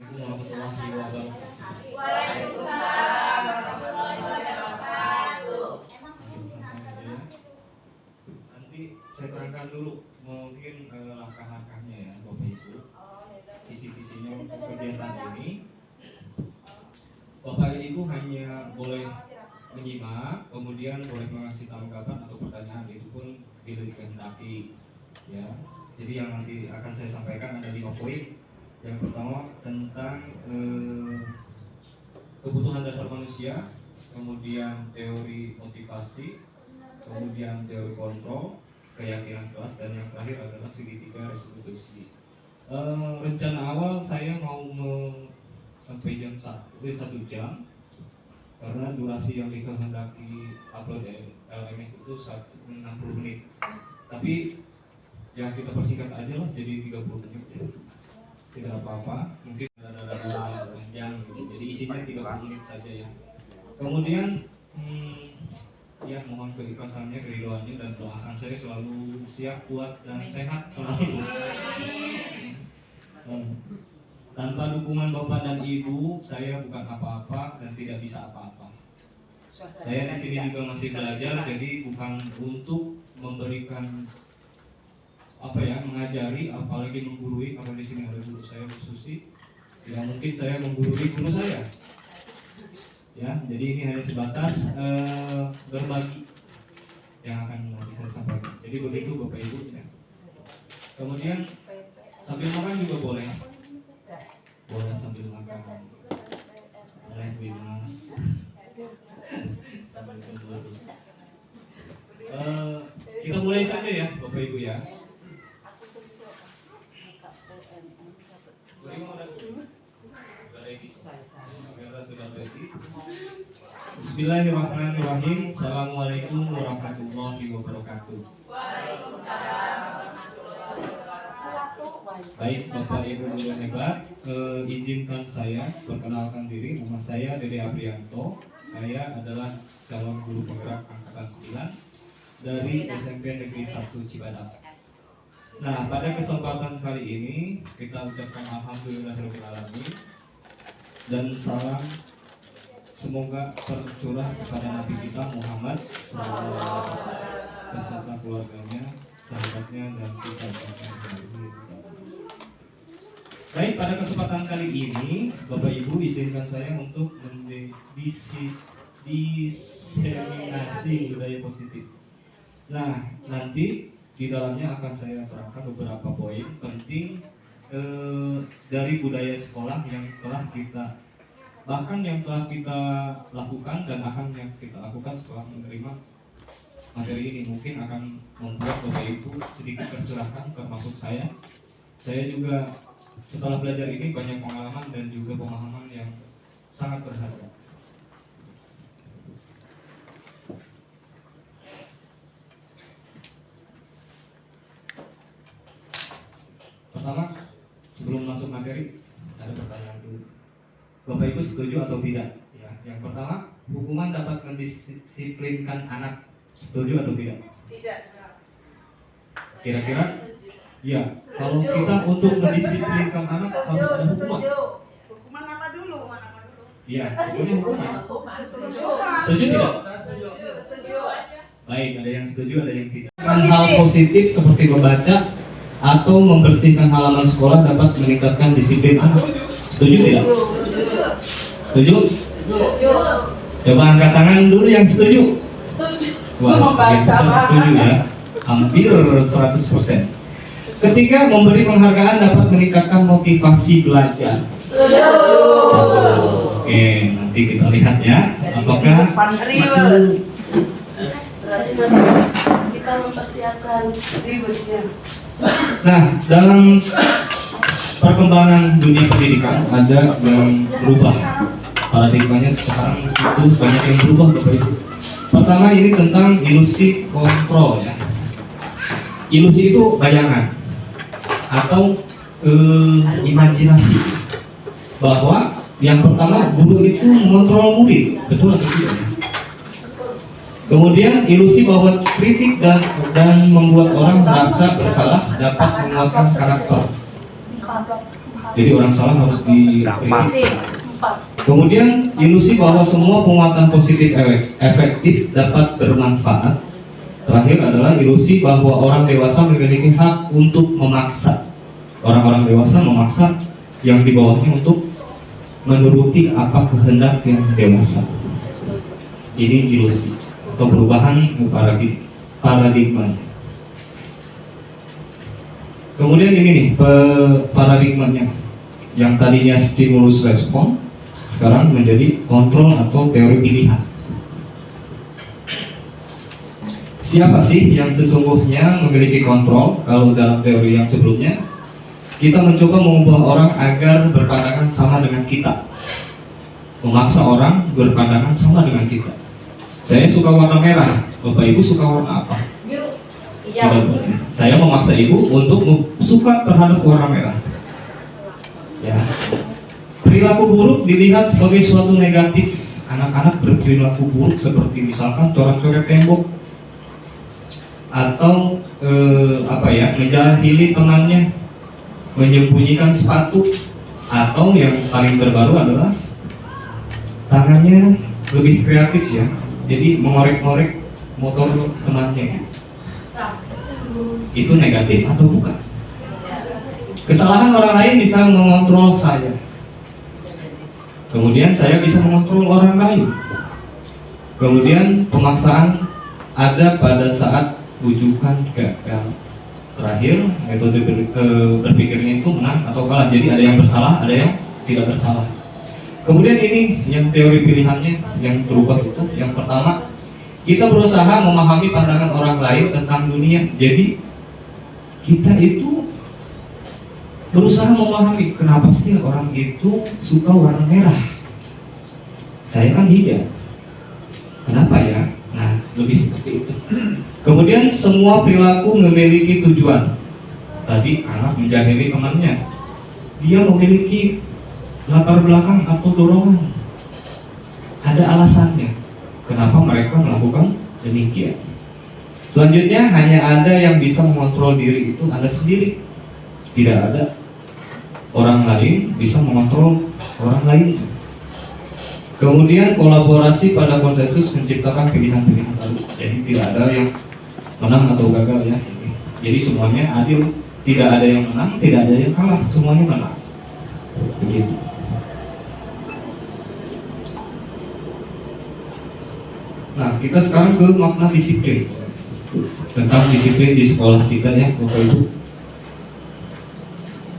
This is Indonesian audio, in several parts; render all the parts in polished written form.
Warahmatullahi wabarakatuh. Waalaikumsalam warahmatullahi wabarakatuh. Nanti saya terangkan dulu mungkin langkah-langkahnya ya Bapak Ibu. Visi-visinya untuk kegiatan ini. Bapak Ibu hanya boleh menyimak, kemudian boleh mengasih tanggapan atau pertanyaan, itu pun bila dikehendaki ya. Jadi yang nanti akan saya sampaikan ada 5 poin. Yang pertama tentang kebutuhan dasar manusia, kemudian teori motivasi, kemudian teori kontrol, keyakinan kelas, dan yang terakhir adalah segitiga restitusi. Rencana awal saya mau sampai jam 1 jam karena durasi yang dikehendaki upload LMS itu 60 menit. Tapi ya kita persingkat aja lah jadi 30 menit ya. Tidak apa-apa, mungkin ada panjang gitu. Jadi isinya 30 menit saja ya. Kemudian ya mohon keikhlasannya, keridoannya, dan doakan saya selalu siap, kuat, dan sehat selalu. Tanpa dukungan Bapak dan Ibu, saya bukan apa-apa dan tidak bisa apa-apa. Saya di sini juga masih belajar, jadi bukan untuk memberikan mengajari, apalagi menggurui. Kalau di sini ada guru saya Bu Susi, ya mungkin saya menggurui guru saya. Ya, jadi ini hanya sebatas berbagi yang akan nanti saya sampaikan. Jadi begitu Bapak Ibu ya. Kemudian sambil makan juga boleh. Boleh sambil makan. Boleh Bimas. Sambil berburu. Kita mulai saja ya Bapak Ibu ya. Bismillahirrahmanirrahim. Assalamualaikum warahmatullahi wabarakatuh. Waalaikumsalam warahmatullahi wabarakatuh. Baik Bapak Ibu guru yang hebat, izinkan saya perkenalkan diri. Nama saya Dede Aprianto. Saya adalah calon guru penggerak angkatan 9 dari SMP Negeri 1 Cibadak. Nah, pada kesempatan kali ini kita ucapkan alhamdulillahirabbil alamin dan salam semoga tercurah kepada Nabi kita Muhammad SAW beserta keluarganya, sahabatnya, dan kita semua. Baik, pada kesempatan kali ini Bapak Ibu izinkan saya untuk diseminasi budaya positif. Nah, nanti di dalamnya akan saya terangkan beberapa poin penting dari budaya sekolah yang telah kita lakukan dan akan yang kita lakukan setelah menerima materi ini. Mungkin akan membuat Bapak Ibu sedikit tercerahkan, termasuk saya. Saya juga setelah belajar ini banyak pengalaman dan juga pemahaman yang sangat berharga. Pertama, sebelum masuk materi, ada pertanyaan dulu. Bapak Ibu setuju atau tidak? Ya, yang pertama, hukuman dapat mendisiplinkan anak. Setuju atau tidak? Tidak. Kira-kira? Ya, kalau kita untuk mendisiplinkan anak harus ada hukuman. Hukuman apa dulu? Iya, hukuman. Setuju tidak? Setuju. Baik, ada yang setuju, ada yang tidak. Hal positif seperti membaca atau membersihkan halaman sekolah dapat meningkatkan disiplin anak. Setuju tidak? Setuju? Coba angkat tangan dulu yang setuju. Wah, sebagian besar setuju ya. Hampir 100%. Ketiga, memberi penghargaan dapat meningkatkan motivasi belajar. Setuju. Oke, nanti kita lihat ya. Apakah kita mempersiapkan ributnya. Nah, dalam perkembangan dunia pendidikan ada yang berubah. Paradigmanya sekarang itu banyak yang berubah Bapak Ibu. Pertama ini tentang ilusi kontrol ya. Ilusi itu bayangan atau imajinasi bahwa yang pertama guru itu mengontrol murid, betul atau tidak? Kemudian ilusi bahwa kritik dan membuat orang merasa bersalah dapat menguatkan karakter. Jadi orang salah harus dikritik. 4. Kemudian ilusi bahwa semua penguatan positif efektif dapat bermanfaat. Terakhir adalah ilusi bahwa orang dewasa memiliki hak untuk memaksa. Orang-orang dewasa memaksa yang di bawahnya untuk menuruti apa kehendak yang dewasa. Ini ilusi atau perubahan paradigma. Kemudian ini nih paradigmanya, yang tadinya stimulus respon sekarang menjadi kontrol atau teori pilihan. Siapa sih yang sesungguhnya memiliki kontrol? Kalau dalam teori yang sebelumnya, kita mencoba mengubah orang agar berpandangan sama dengan kita, memaksa orang berpandangan sama dengan kita. Saya suka warna merah, Bapak Ibu suka warna apa? Biru. Tidak Iya. boleh. Saya memaksa Ibu untuk suka terhadap warna merah. Ya. Perilaku buruk dilihat sebagai suatu negatif. Anak-anak berperilaku buruk seperti misalkan coret-coret tembok atau menjahili temannya, menyembunyikan sepatu, atau yang paling terbaru adalah tangannya lebih kreatif ya. Jadi mengorek-ngorek motor temannya. Itu negatif atau bukan? Kesalahan orang lain bisa mengontrol saya. Kemudian saya bisa mengontrol orang lain. Kemudian pemaksaan ada pada saat rujukan gagal. Terakhir, metode berpikirnya itu menang atau kalah. Jadi ada yang bersalah, ada yang tidak bersalah. Kemudian ini yang teori pilihannya yang berubah itu. Yang pertama, kita berusaha memahami pandangan orang lain tentang dunia. Jadi kita itu berusaha memahami kenapa sih orang itu suka warna merah. Saya kan hijau. Kenapa ya? Nah, lebih seperti itu. Kemudian semua perilaku memiliki tujuan. Tadi anak menjahili temannya. Dia memiliki latar belakang atau dorongan. Ada alasannya. Kenapa mereka melakukan demikian? Selanjutnya hanya ada yang bisa mengontrol diri, itu Anda sendiri. Tidak ada orang lain bisa mengontrol orang lain. Kemudian kolaborasi pada konsensus menciptakan pilihan-pilihan baru. Jadi tidak ada yang menang atau gagal ya. Jadi semuanya adil, tidak ada yang menang, tidak ada yang kalah, semuanya menang. Begitu. Nah, kita sekarang ke makna disiplin. Tentang disiplin di sekolah kita ya, Bapak Ibu.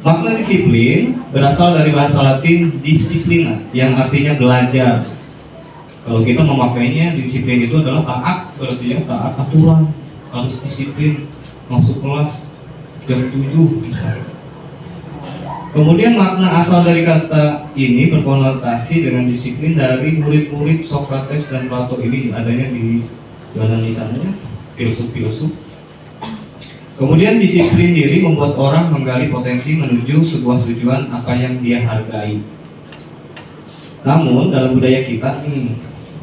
Makna disiplin berasal dari bahasa Latin disciplina, yang artinya belajar. Kalau kita memakainya, disiplin itu adalah taat, berarti ya taat aturan, harus disiplin, masuk kelas jam 7 misalnya. Kemudian makna asal dari kata ini berkonotasi dengan disiplin dari murid-murid Socrates dan Plato. Ini adanya di mana misalnya filsuf-filsuf. Kemudian disiplin diri membuat orang menggali potensi menuju sebuah tujuan apa yang dia hargai. Namun dalam budaya kita nih,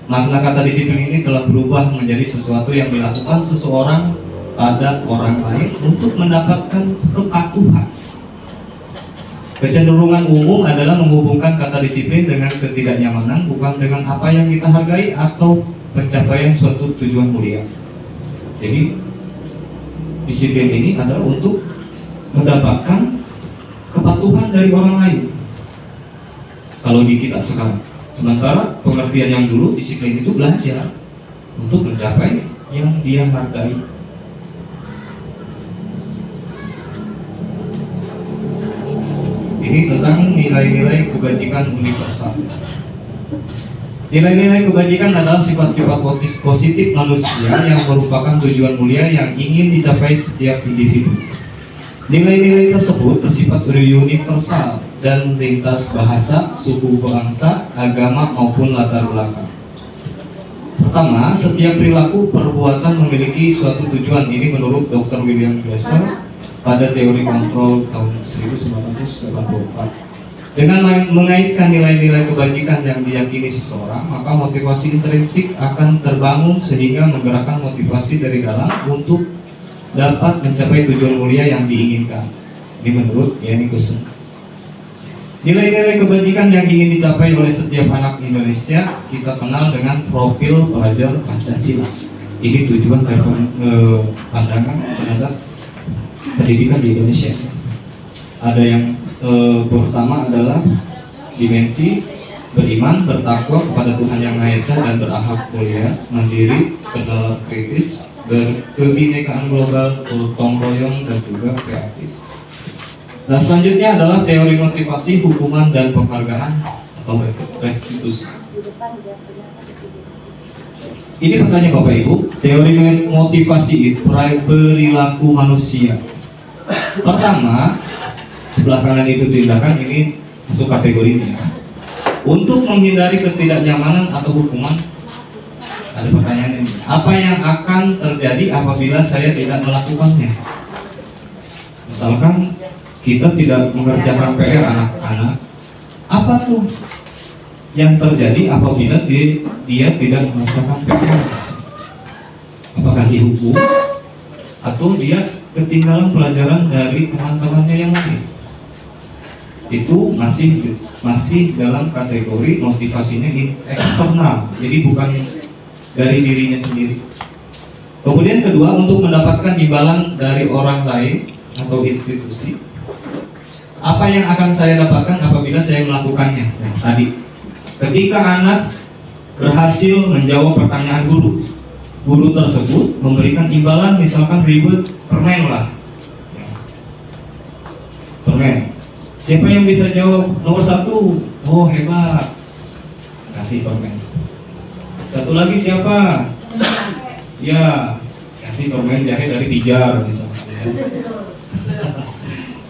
makna kata disiplin ini telah berubah menjadi sesuatu yang dilakukan seseorang pada orang lain untuk mendapatkan kepatuhan. Kecenderungan umum adalah menghubungkan kata disiplin dengan ketidaknyamanan, bukan dengan apa yang kita hargai atau pencapaian suatu tujuan mulia. Jadi disiplin ini adalah untuk mendapatkan kepatuhan dari orang lain. Kalau di kita sekarang, sementara pengertian yang dulu disiplin itu belajar untuk mencapai yang dia hargai. Ini tentang nilai-nilai kebajikan universal. Nilai-nilai kebajikan adalah sifat-sifat positif manusia yang merupakan tujuan mulia yang ingin dicapai setiap individu. Nilai-nilai tersebut bersifat universal dan lintas bahasa, suku bangsa, agama maupun latar belakang. Pertama, setiap perilaku perbuatan memiliki suatu tujuan. Ini menurut Dr. William Glasser pada teori kontrol tahun 1984. Dengan mengaitkan nilai-nilai kebajikan yang diyakini seseorang, maka motivasi intrinsik akan terbangun sehingga menggerakkan motivasi dari dalam untuk dapat mencapai tujuan mulia yang diinginkan. Ini menurut Yanni Kusen. Nilai-nilai kebajikan yang ingin dicapai oleh setiap anak Indonesia kita kenal dengan profil pelajar Pancasila. Ini tujuan dari pandangan terhadap pendidikan di Indonesia. Ada yang pertama adalah dimensi beriman, bertakwa kepada Tuhan Yang Maha Esa dan berakhlak mulia, mandiri, bernalar kritis, berkebinekaan global, gotong royong dan juga kreatif. Nah, selanjutnya adalah teori motivasi, hukuman dan penghargaan atau restitusi. Ini pertanyaan Bapak Ibu, teori motivasi itu perilaku manusia. Pertama, sebelah kanan itu tindakan, ini masuk kategorinya. Untuk menghindari ketidaknyamanan atau hukuman, ada pertanyaan ini. Apa yang akan terjadi apabila saya tidak melakukannya? Misalkan kita tidak mengerjakan PR anak-anak, apa tuh yang terjadi apabila dia tidak mengerjakan PR? Apakah dihukum atau dia ketinggalan pelajaran dari teman-temannya yang lain? Itu masih dalam kategori motivasinya eksternal, jadi bukan dari dirinya sendiri. Kemudian kedua, untuk mendapatkan imbalan dari orang lain atau institusi. Apa yang akan saya dapatkan apabila saya melakukannya? Nah, tadi, ketika anak berhasil menjawab pertanyaan guru tersebut memberikan imbalan, misalkan ribet permen lah, permen. Siapa yang bisa jawab nomor 1? Oh, hebat, kasih permen. Satu lagi siapa? Ya, kasih permen jahe dari Pijar misalkan.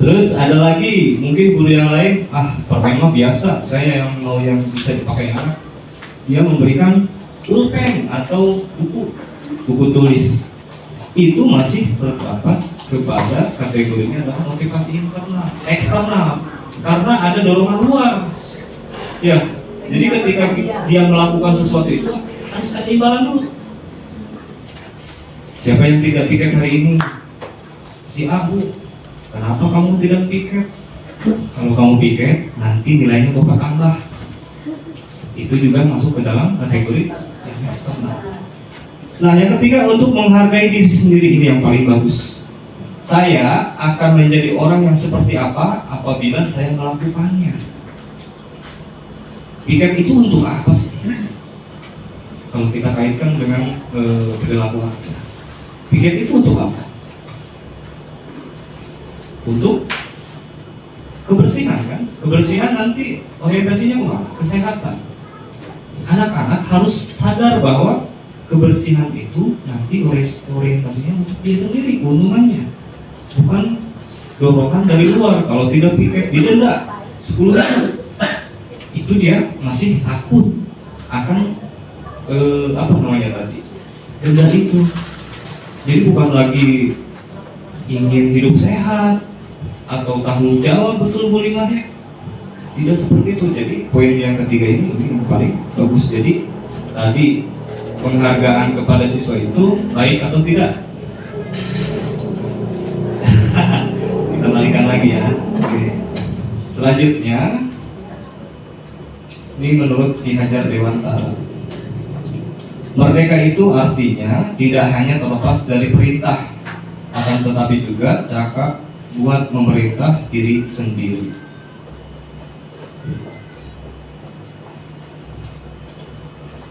Terus ada lagi, mungkin guru yang lain, permen mah biasa, saya yang mau yang bisa dipakai anak. Dia memberikan pulpen atau buku tulis. Itu masih berapa kepada kategorinya adalah motivasi internal, eksternal, karena ada dorongan luar. Ya, jadi ketika dia melakukan sesuatu itu harus ada imbalan dulu. Siapa yang tidak piket hari ini? Si Abu. Kenapa kamu tidak piket? Kalau kamu piket, nanti nilainya Bapak tambah. Itu juga masuk ke dalam kategori yang eksternal. Nah, yang ketiga, untuk menghargai diri sendiri, ini yang paling bagus. Saya akan menjadi orang yang seperti apa apabila saya melakukannya. Piket itu untuk apa sih? Kalau kita kaitkan dengan perilaku kita, piket itu untuk apa? Untuk kebersihan kan? Kebersihan nanti orientasinya kemana? Kesehatan. Anak-anak harus sadar bahwa kebersihan itu nanti orientasinya untuk dia sendiri, keuntungannya, bukan dorongan dari luar. Kalau tidak piket didenda 10.000. Itu dia masih takut akan denda itu. Jadi bukan lagi ingin hidup sehat atau tanggung jawab betul bulimanya, tidak seperti itu. Jadi poin yang ketiga ini yang paling bagus. Jadi tadi penghargaan kepada siswa itu baik atau tidak? Kita balikan lagi ya. Oke. Selanjutnya, ini menurut Ki Hajar Dewantara, merdeka itu artinya tidak hanya terlepas dari perintah, akan tetapi juga cakap buat memerintah diri sendiri.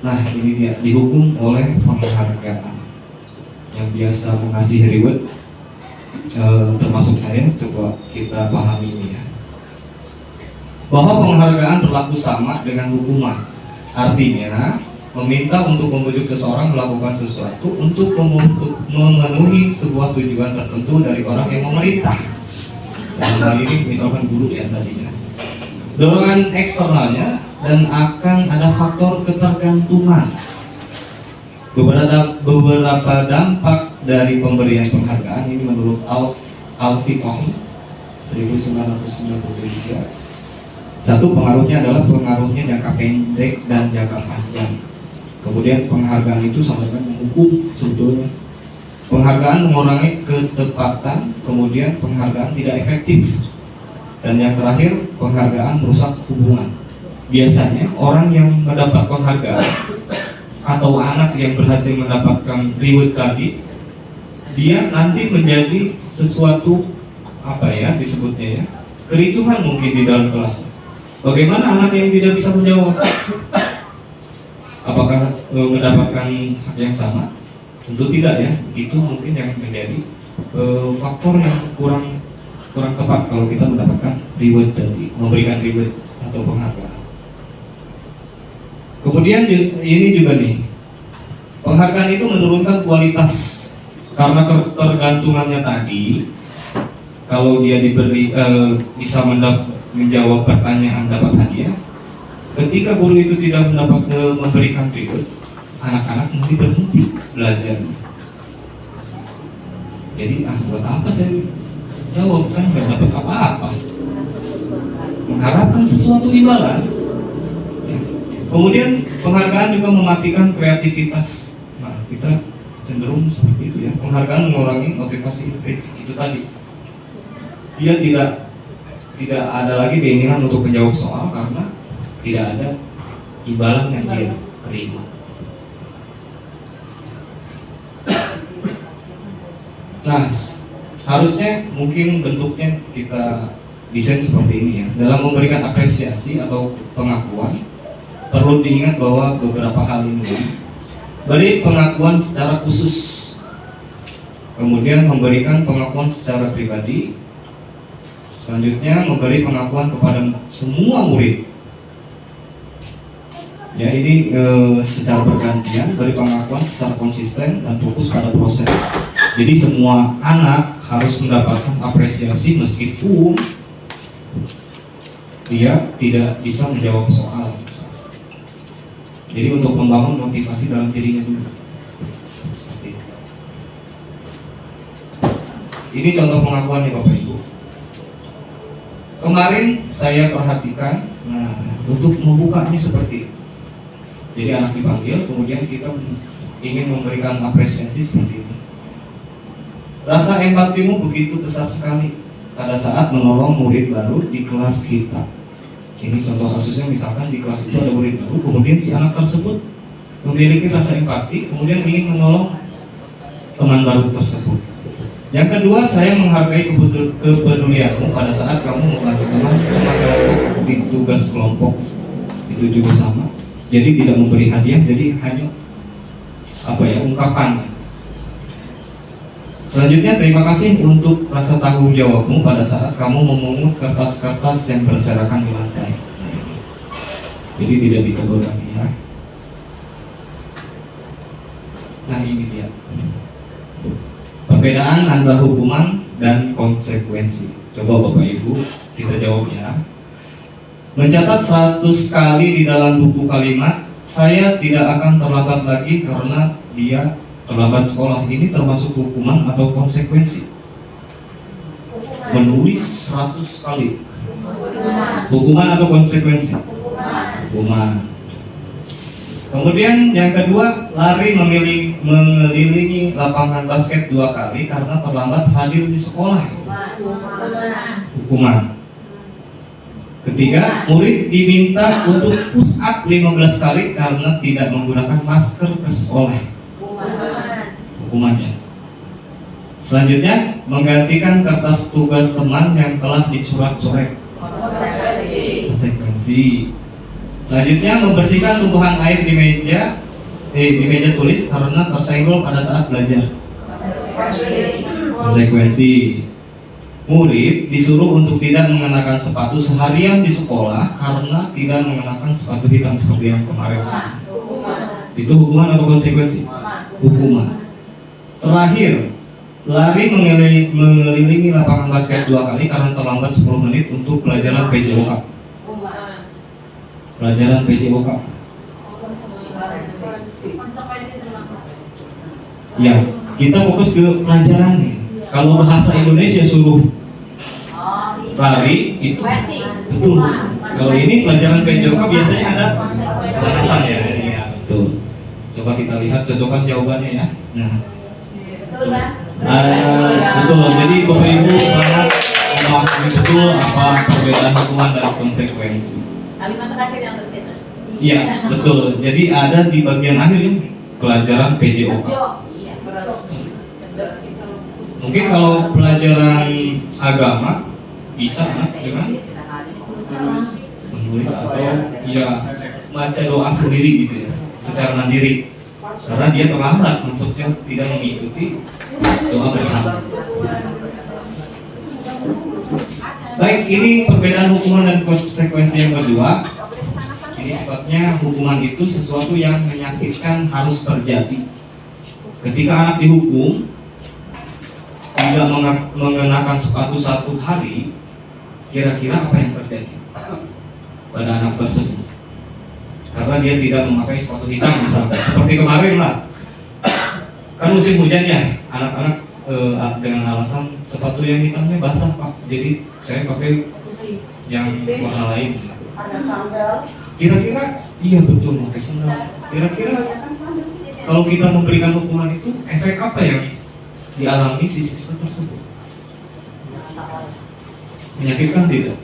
Nah, ini dia, dihukum oleh penghargaan. Yang biasa mengasihi reward, termasuk saya, coba kita pahami ini ya, bahwa penghargaan berlaku sama dengan hukuman. Artinya meminta untuk membujuk seseorang melakukan sesuatu untuk memenuhi sebuah tujuan tertentu dari orang yang memerintah. Dan hal ini misalkan guru ya tadinya. Dorongan eksternalnya dan akan ada faktor ketergantungan. Beberapa dampak dari pemberian penghargaan ini menurut Al-Fiqh 1993. Satu, pengaruhnya adalah pengaruhnya jangka pendek dan jangka panjang. Kemudian penghargaan itu sama dengan menghukum sebetulnya. Penghargaan mengurangi ketepatan, kemudian penghargaan tidak efektif. Dan yang terakhir, penghargaan merusak hubungan. Biasanya orang yang mendapat penghargaan atau anak yang berhasil mendapatkan reward tadi, dia nanti menjadi sesuatu disebutnya kericuhan mungkin di dalam kelas. Bagaimana anak yang tidak bisa menjawab? Apakah mendapatkan hak yang sama? Tentu tidak ya. Itu mungkin yang menjadi faktor yang kurang tepat kalau kita mendapatkan reward tadi, memberikan reward atau penghargaan. Kemudian ini juga nih, penghargaan itu menurunkan kualitas karena ketergantungannya tadi. Kalau dia diberi bisa menjawab pertanyaan dapat hadiah, ketika guru itu tidak memberikan reward, anak-anak nanti berhenti belajar. Jadi buat apa saya jawab, kan nggak dapat apa-apa. Mengharapkan sesuatu imbalan. Ya. Kemudian penghargaan juga mematikan kreativitas. Nah, kita cenderung seperti itu ya. Penghargaan mengurangi motivasi intrinsik itu tadi. Dia tidak ada lagi keinginan untuk menjawab soal karena tidak ada imbalan yang dia terima. Nah, harusnya mungkin bentuknya kita desain seperti ini ya. Dalam memberikan apresiasi atau pengakuan, perlu diingat bahwa beberapa hal ini. Beri pengakuan secara khusus, kemudian memberikan pengakuan secara pribadi, selanjutnya memberi pengakuan kepada semua murid. Ya, ini secara bergantian, beri pengakuan secara konsisten dan fokus pada proses. Jadi semua anak harus mendapatkan apresiasi meskipun dia tidak bisa menjawab soal. Jadi untuk membangun motivasi dalam dirinya dulu. Seperti itu. Ini contoh pengakuan nih Bapak Ibu. Kemarin saya perhatikan, untuk membukanya seperti itu. Jadi anak dipanggil, kemudian kita ingin memberikan apresiasi seperti ini. Rasa empatimu begitu besar sekali pada saat menolong murid baru di kelas kita. Ini contoh kasusnya, misalkan di kelas itu ada murid baru, kemudian si anak tersebut memiliki rasa empati, kemudian ingin menolong teman baru tersebut. Yang kedua, saya menghargai kepedulianmu pada saat kamu membantu teman kelompok di tugas kelompok. Itu juga sama. Jadi tidak memberi hadiah, jadi hanya ungkapan. Selanjutnya, terima kasih untuk rasa tanggung jawabmu pada saat kamu memungut kertas-kertas yang berserakan di lantai. Jadi tidak ditegur lagi ya. Nah, ini dia perbedaan antara hukuman dan konsekuensi. Coba Bapak Ibu kita jawab ya. Mencatat 100 kali di dalam buku kalimat, saya tidak akan terlambat lagi karena dia terlambat sekolah. Ini termasuk hukuman atau konsekuensi? Menulis 100 kali. Hukuman atau konsekuensi? Hukuman. Kemudian yang kedua, lari mengelilingi lapangan basket 2 kali karena terlambat hadir di sekolah. Hukuman. Ketiga, murid diminta untuk push up 15 kali karena tidak menggunakan masker ke sekolah. Hukumannya. Selanjutnya, menggantikan kertas tugas teman yang telah dicoret-coret. Konsekuensi. Selanjutnya, membersihkan tumpukan air di meja tulis karena tersenggol pada saat belajar. Konsekuensi. Murid disuruh untuk tidak mengenakan sepatu seharian di sekolah karena tidak mengenakan sepatu hitam seperti yang kemarin. Itu hukuman atau konsekuensi? Hukuman. Terakhir, lari mengelilingi lapangan basket 2 kali karena terlambat 10 menit untuk pelajaran PJOK. Pelajaran PJOK. Ya, kita fokus ke pelajaran nih. Kalau bahasa Indonesia suruh lari itu betul. Kalau ini pelajaran PJOK biasanya ada batasan ya. Iya, betul. Coba kita lihat cocokan jawabannya ya. Nah, betul. Jadi Bapak Ibu sangat memahami betul apa perbedaan hukuman dan konsekuensi. Kalimat terakhir yang penting. Iya, betul. Jadi ada di bagian akhir ini pelajaran PJOK. Iya, betul. Mungkin kalau pelajaran agama bisa dengan menulis atau ya baca doa sendiri gitu ya, secara mandiri. Karena dia terlambat maksudnya tidak mengikuti doa bersama. Baik, ini perbedaan hukuman dan konsekuensi yang kedua. Ini sifatnya hukuman itu sesuatu yang menyakitkan harus terjadi. Ketika anak dihukum tidak mengenakan sepatu 1 hari, kira-kira apa yang terjadi pada anak tersebut? Karena dia tidak memakai sepatu hitam misalkan, seperti kemarin lah. Kan musim hujan ya, anak-anak dengan alasan sepatu yang hitamnya basah Pak, jadi saya pakai yang warna lain. Ada sandal. Kira-kira iya betul pakai sandal. Kira-kira kalau kita memberikan hukuman itu efek apa yang dialami si siswa tersebut? Menyakitkan tidak?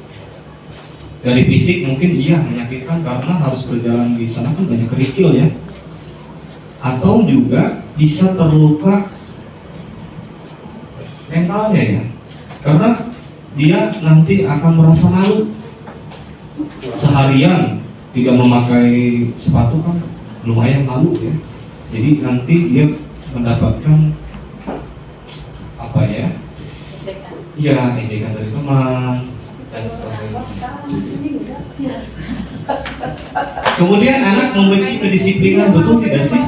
Dari fisik mungkin iya menyakitkan karena harus berjalan di sana kan banyak kerikil ya. Atau juga bisa terluka mentalnya ya, karena dia nanti akan merasa malu seharian tidak memakai sepatu kan lumayan malu ya. Jadi nanti dia mendapatkan apa ya? Ya ejekan dari teman dan sebagainya. Kemudian anak membenci kedisiplinan, betul tidak sih?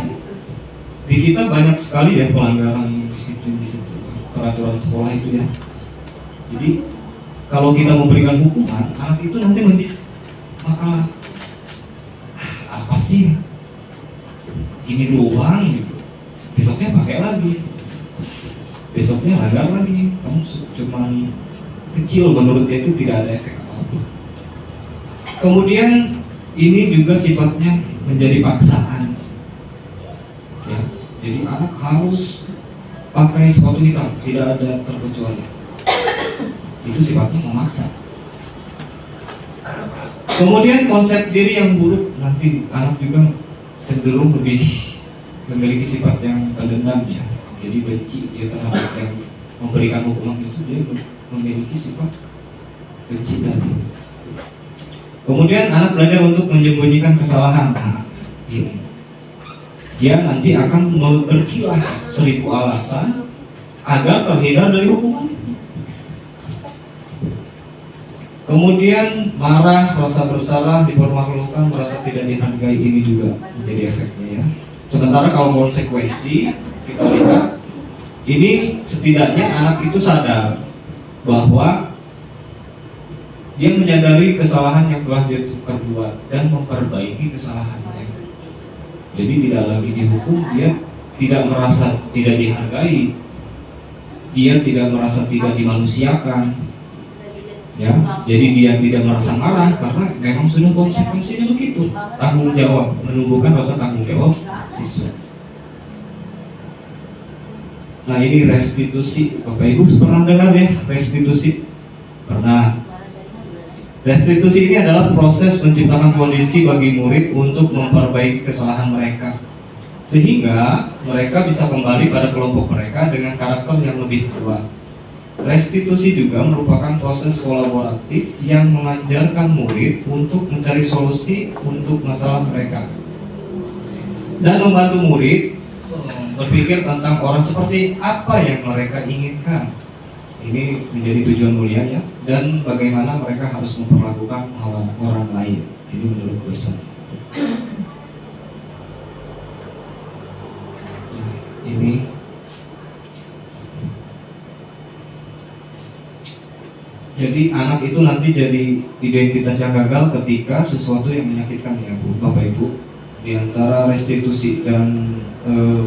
Di kita banyak sekali ya pelanggaran disiplin peraturan sekolah itu ya. Jadi kalau kita memberikan hukuman, anak itu nanti maka apa sih? Gini doang gitu. Besoknya pakai lagi. Besoknya langgar lagi. Kamu cuman kecil, menurut dia itu tidak ada efek apa-apa. Kemudian ini juga sifatnya menjadi paksaan. Ya, jadi anak harus pakai sepatu hitam, tidak ada terkecuali. Itu sifatnya memaksa. Kemudian konsep diri yang buruk, nanti anak juga cenderung lebih memiliki sifat yang pendendam ya. Jadi benci dia terhadap yang memberikan hukuman itu, dia memiliki sifat benci tadi. Kemudian anak belajar untuk menyembunyikan kesalahan. Nah, ini dia nanti akan berkilah 1000 alasan agar terhindar dari hukuman itu. Kemudian marah, rasa bersalah, dipermalukan, merasa tidak dihargai, ini juga menjadi efeknya ya. Sementara kalau konsekuensi kita lihat, ini setidaknya anak itu sadar bahwa dia menyadari kesalahan yang telah dia perbuat dan memperbaiki kesalahannya. Jadi tidak lagi dihukum, dia tidak merasa tidak dihargai, dia tidak merasa tidak dimanusiakan, ya. Jadi dia tidak merasa marah karena memang sudah konsekuensinya begitu. Tanggung jawab, menumbuhkan rasa tanggung jawab siswa. Nah ini restitusi, Bapak Ibu pernah dengar ya restitusi? Pernah. Restitusi ini adalah proses menciptakan kondisi bagi murid untuk memperbaiki kesalahan mereka, sehingga mereka bisa kembali pada kelompok mereka dengan karakter yang lebih kuat. Restitusi juga merupakan proses kolaboratif yang mengajarkan murid untuk mencari solusi untuk masalah mereka dan membantu murid berpikir tentang orang seperti apa yang mereka inginkan. Ini menjadi tujuan mulia ya, dan bagaimana mereka harus memperlakukan orang lain. Ini menurut Bersan. Nah, ini jadi anak itu nanti jadi identitas yang gagal ketika sesuatu yang menyakitkan ya Bu, Bapak Ibu, di antara restitusi dan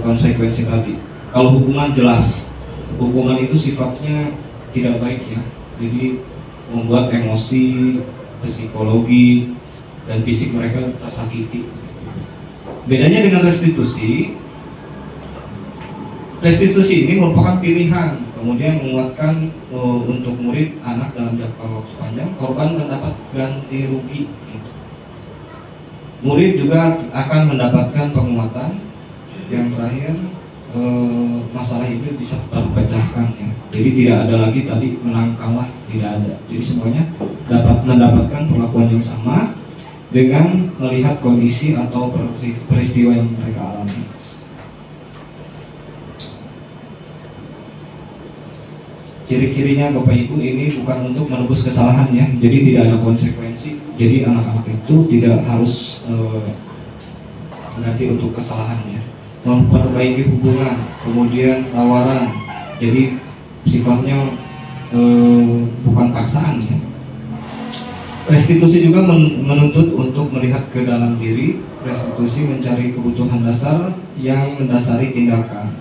konsekuensi tadi. Kalau hukuman jelas, hukuman itu sifatnya tidak baik ya, jadi membuat emosi, psikologi, dan fisik mereka tersakiti. Bedanya dengan restitusi, Restitusi ini merupakan pilihan, kemudian menguatkan untuk murid anak dalam jangka waktu panjang, korban mendapat ganti rugi. Murid juga akan mendapatkan penguatan. Yang terakhir, masalah itu bisa terpecahkan ya. Jadi tidak ada lagi tadi menang kalah, tidak ada. Jadi semuanya dapat mendapatkan perlakuan yang sama dengan melihat kondisi atau peristiwa yang mereka alami. Ciri-cirinya Bapak Ibu ini bukan untuk menebus kesalahan ya, jadi tidak ada konsekuensi. Jadi anak-anak itu tidak harus ganti untuk kesalahannya. Memperbaiki hubungan, kemudian tawaran. Jadi sifatnya bukan paksaan ya. Restitusi juga menuntut untuk melihat ke dalam diri. Restitusi mencari kebutuhan dasar yang mendasari tindakan.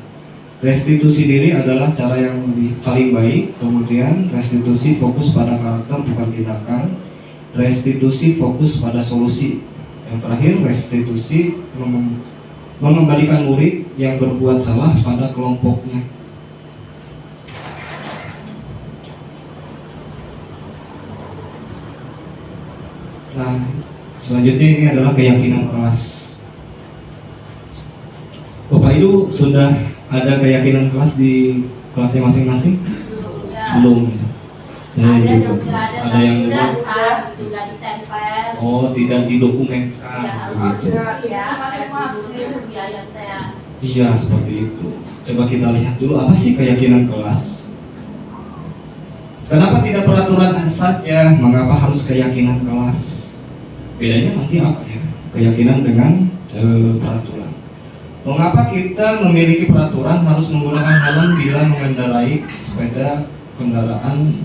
Restitusi diri adalah cara yang paling baik. Kemudian restitusi fokus pada karakter bukan tindakan. Restitusi fokus pada solusi. Yang terakhir, restitusi mengembalikan murid yang berbuat salah pada kelompoknya. Nah, selanjutnya ini adalah keyakinan kelas. Bapak Ibu sudah ada keyakinan kelas di kelasnya masing-masing? Belum ya. Saya juga ada yang belum. tidak ditempel. Oh, tidak didokumenkan begitu. Ya, masing-masing biaya teh. Iya, seperti itu. Coba kita lihat dulu apa sih keyakinan kelas. Kenapa tidak peraturan saja? Mengapa harus keyakinan kelas? Bedanya nanti apa ya? Keyakinan dengan peraturan. Mengapa kita memiliki peraturan harus menggunakan helm bila mengendarai sepeda kendaraan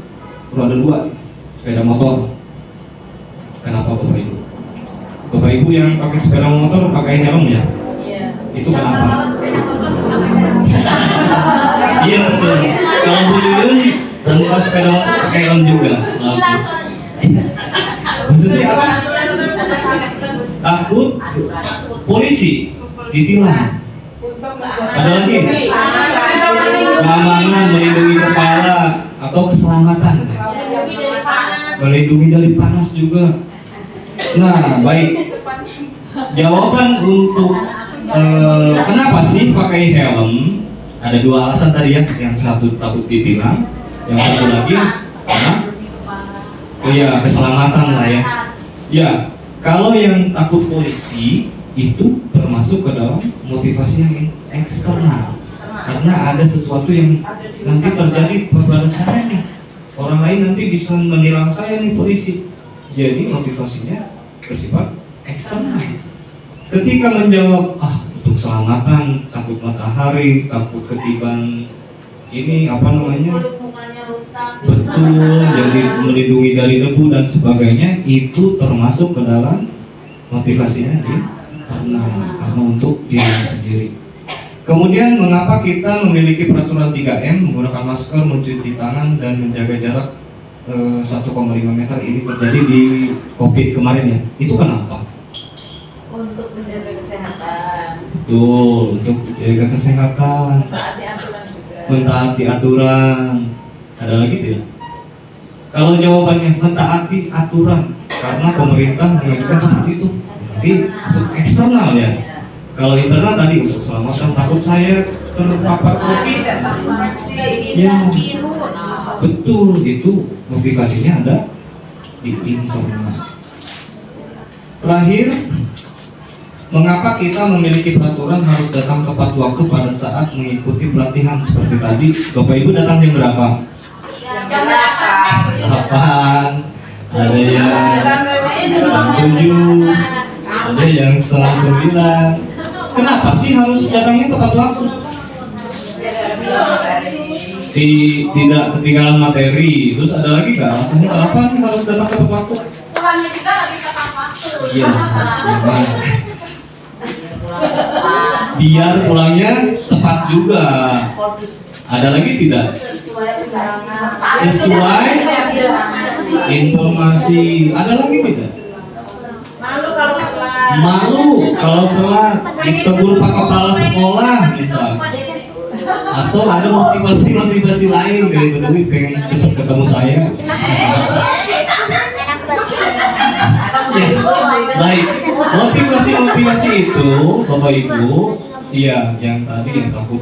roda 2, sepeda motor? Kenapa Bapak Ibu? Bapak Ibu yang pakai sepeda motor pakai helm ya? Iya. Itu kenapa? Iya betul. Kalau beliau tanpa sepeda motor pakai helm juga. Maksudnya apa? Takut polisi ditilang. Ada lagi? Keamanan, melindungi kepala atau keselamatan. Melindungi dari panas juga. Nah, baik. Jawaban untuk kenapa sih pakai helm? Ada dua alasan tadi ya. Yang satu takut ditilang, yang satu lagi karena keselamatan lah ya. Ya, kalau yang takut polisi itu termasuk ke dalam motivasi yang eksternal, karena ada sesuatu yang nanti terjadi pada saya nih, orang lain nanti bisa menilang saya nih polisi. Jadi motivasinya bersifat eksternal. Ketika menjawab untuk keselamatan, takut matahari, takut ketiban ini apa namanya, betul, jadi melindungi dari debu dan sebagainya, itu termasuk ke dalam motivasinya karena untuk diri sendiri. Kemudian mengapa kita memiliki peraturan 3M, menggunakan masker, mencuci tangan dan menjaga jarak 1,5 meter ini terjadi di COVID kemarin ya? Itu kenapa? Untuk menjaga kesehatan. Betul, untuk menjaga kesehatan. Mentaati aturan juga. Mentaati aturan. Ada lagi tidak? Kalau jawabannya mentaati aturan, karena pemerintah mengajukan seperti itu. Nanti masuk eksternal ya. Kalau internal tadi untuk keselamatan, takut saya terpapar COVID. Ya, betul, itu motivasinya ada di internal. Terakhir, mengapa kita memiliki peraturan harus datang tepat waktu pada saat mengikuti pelatihan seperti tadi? Bapak Ibu datang jam berapa? Jam 8. Ada yang jam 7, ada yang setengah 9. Kenapa sih harus datangnya tepat waktu? Tidak ketinggalan materi. Terus ada lagi nggak alasannya kenapa nih harus datang tepat waktu? Pulangnya kita lagi tepat waktu. Iya, memang. Biar pulangnya tepat juga. Ada lagi tidak? Sesuai informasi. Ada lagi tidak? Malu kalau telat ditegur Pak Kepala Sekolah misal. Atau ada motivasi lain kayak Bedawi pengen cepat ketemu saya? Ya, baik. Motivasi itu, Bapak Ibu, iya, yang tadi yang takut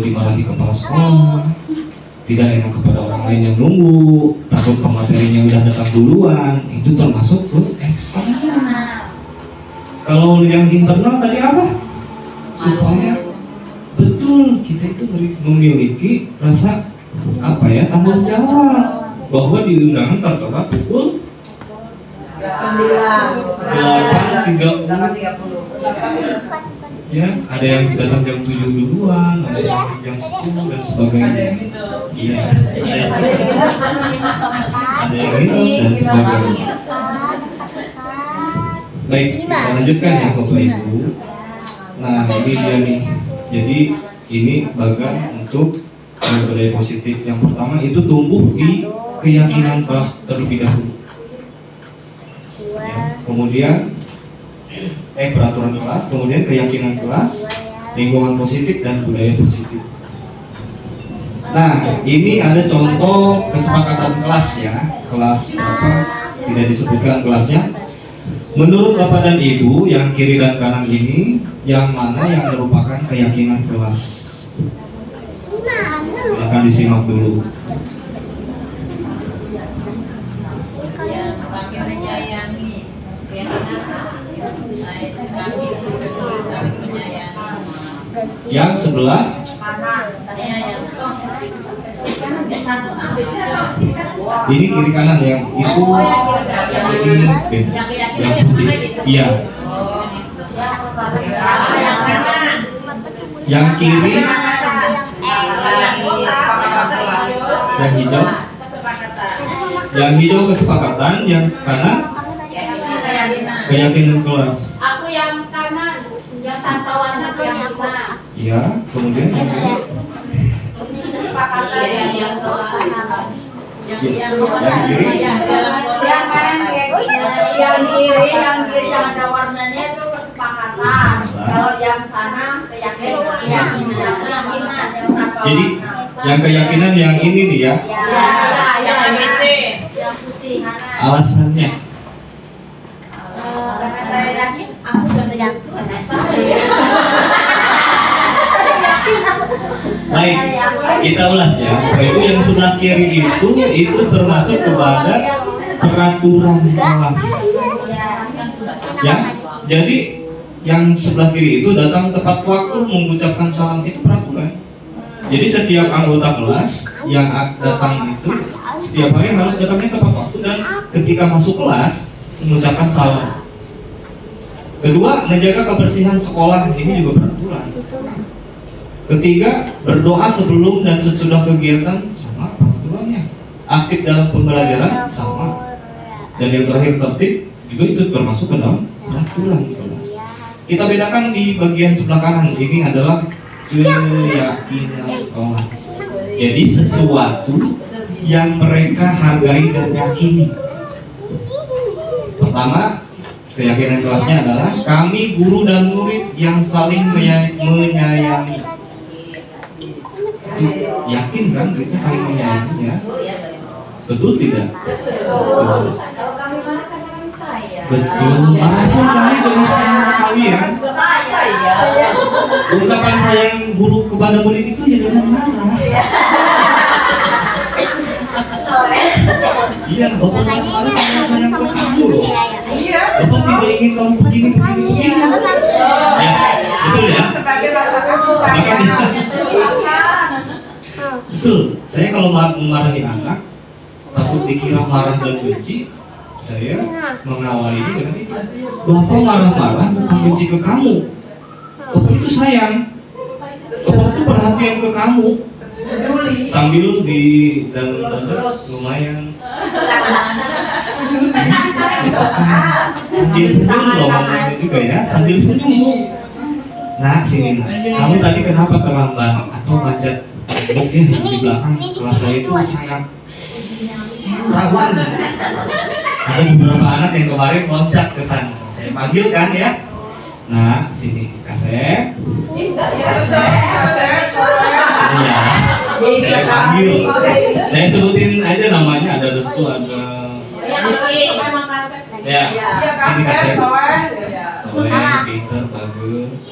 dimarahi kepala sekolah, tidak enak kepada orang lain yang nunggu, takut pematerinya udah datang duluan, itu termasuk ke eksternal. Kalau yang internal tadi apa? Supaya betul kita itu memiliki rasa apa ya, tanggung jawab bahwa di undangan tertera pukul 8.30. Ya, ada yang datang jam 7 duluan, ada yang jam 10 dan sebagainya. Iya, ada yang minum dan sebagainya. Baik, kita lanjutkan ya Bapak Ibu. Nah, ini dia nih. Jadi ini bagian untuk budaya positif. Yang pertama itu tumbuh di keyakinan kelas terlebih dahulu. Ya, kemudian peraturan kelas, kemudian keyakinan kelas, lingkungan positif dan budaya positif. Nah, ini ada contoh kesepakatan kelas ya. Kelas apa? Tidak disebutkan kelasnya. Menurut Bapak dan Ibu yang kiri dan kanan ini, yang mana yang merupakan keyakinan kelas? Silahkan disimak dulu. Yang sebelah ini kiri kanan yang itu ini beda. Yang putih iya, yang kiri yang hijau kesepakatan, yang kanan keyakinan kelas. Aku yang kanan, yang tanpa warna keyakinan. Iya, kemudian yang kiri. Kesepakatan yang kiri yang ada warnanya itu kesepakatan. Kalau yang sana keyakinan. Jadi yang keyakinan yang ini nih ya. Yang ABC. Yang putih. Alasannya Karena saya yakin aku sudah baik, kita ulas ya. Bapak Ibu, yang sebelah kiri itu termasuk kepada peraturan kelas. Ya, jadi yang sebelah kiri itu datang tepat waktu, mengucapkan salam, itu peraturan. Jadi setiap anggota kelas yang datang itu setiap hari harus datangnya tepat waktu dan ketika masuk kelas mengucapkan salam. Kedua, menjaga kebersihan sekolah, ini juga peraturan. Ketiga, berdoa sebelum dan sesudah kegiatan, sama peraturannya. Aktif dalam pembelajaran, sama. Dan yang terakhir tertib, juga itu termasuk ke dalam peraturan kelas. Kita bedakan di bagian sebelah kanan, ini adalah keyakinan kelas. Jadi sesuatu yang mereka hargai dan yakini. Pertama, keyakinan kelasnya adalah kami guru dan murid yang saling menyayangi. Yakin kan kita saling menyayangi ya? Betul tidak? Betul. Kalau kami marah kan kami sayang. Betul. Walaupun kami dari sayang kalian. Saya. Ungkapan sayang guru kepada murid itu ya dengan marah. Iya, Bapak marah karena sayang ke kamu loh. Bapak tidak ingin kamu begini. Ya, betul ya? Sebagai rasa kasih sayang. Betul. Saya kalau memarahi anak, takut dikira marah dan benci, saya mengawalinya dengan itu. Bapak marah-marah bukan benci ke kamu. Bapak itu sayang. Bapak itu perhatian ke kamu. Sambil di dalam dada lumayan. Sambil senyum loh ngomongnya juga ya. Sambil senyum. Nah sini, kamu tadi kenapa terlambat atau manjat temboknya di belakang kelas saya itu sangat rawan. Ada beberapa anak yang kemarin loncat ke sana. Saya panggil kan ya. Nah, sini Kasep. Enggak ya. Iya. Saya panggil. Saya sebutin aja namanya, ada Restu, ada ya. Sini Kasep. Soalnya Peter bagus.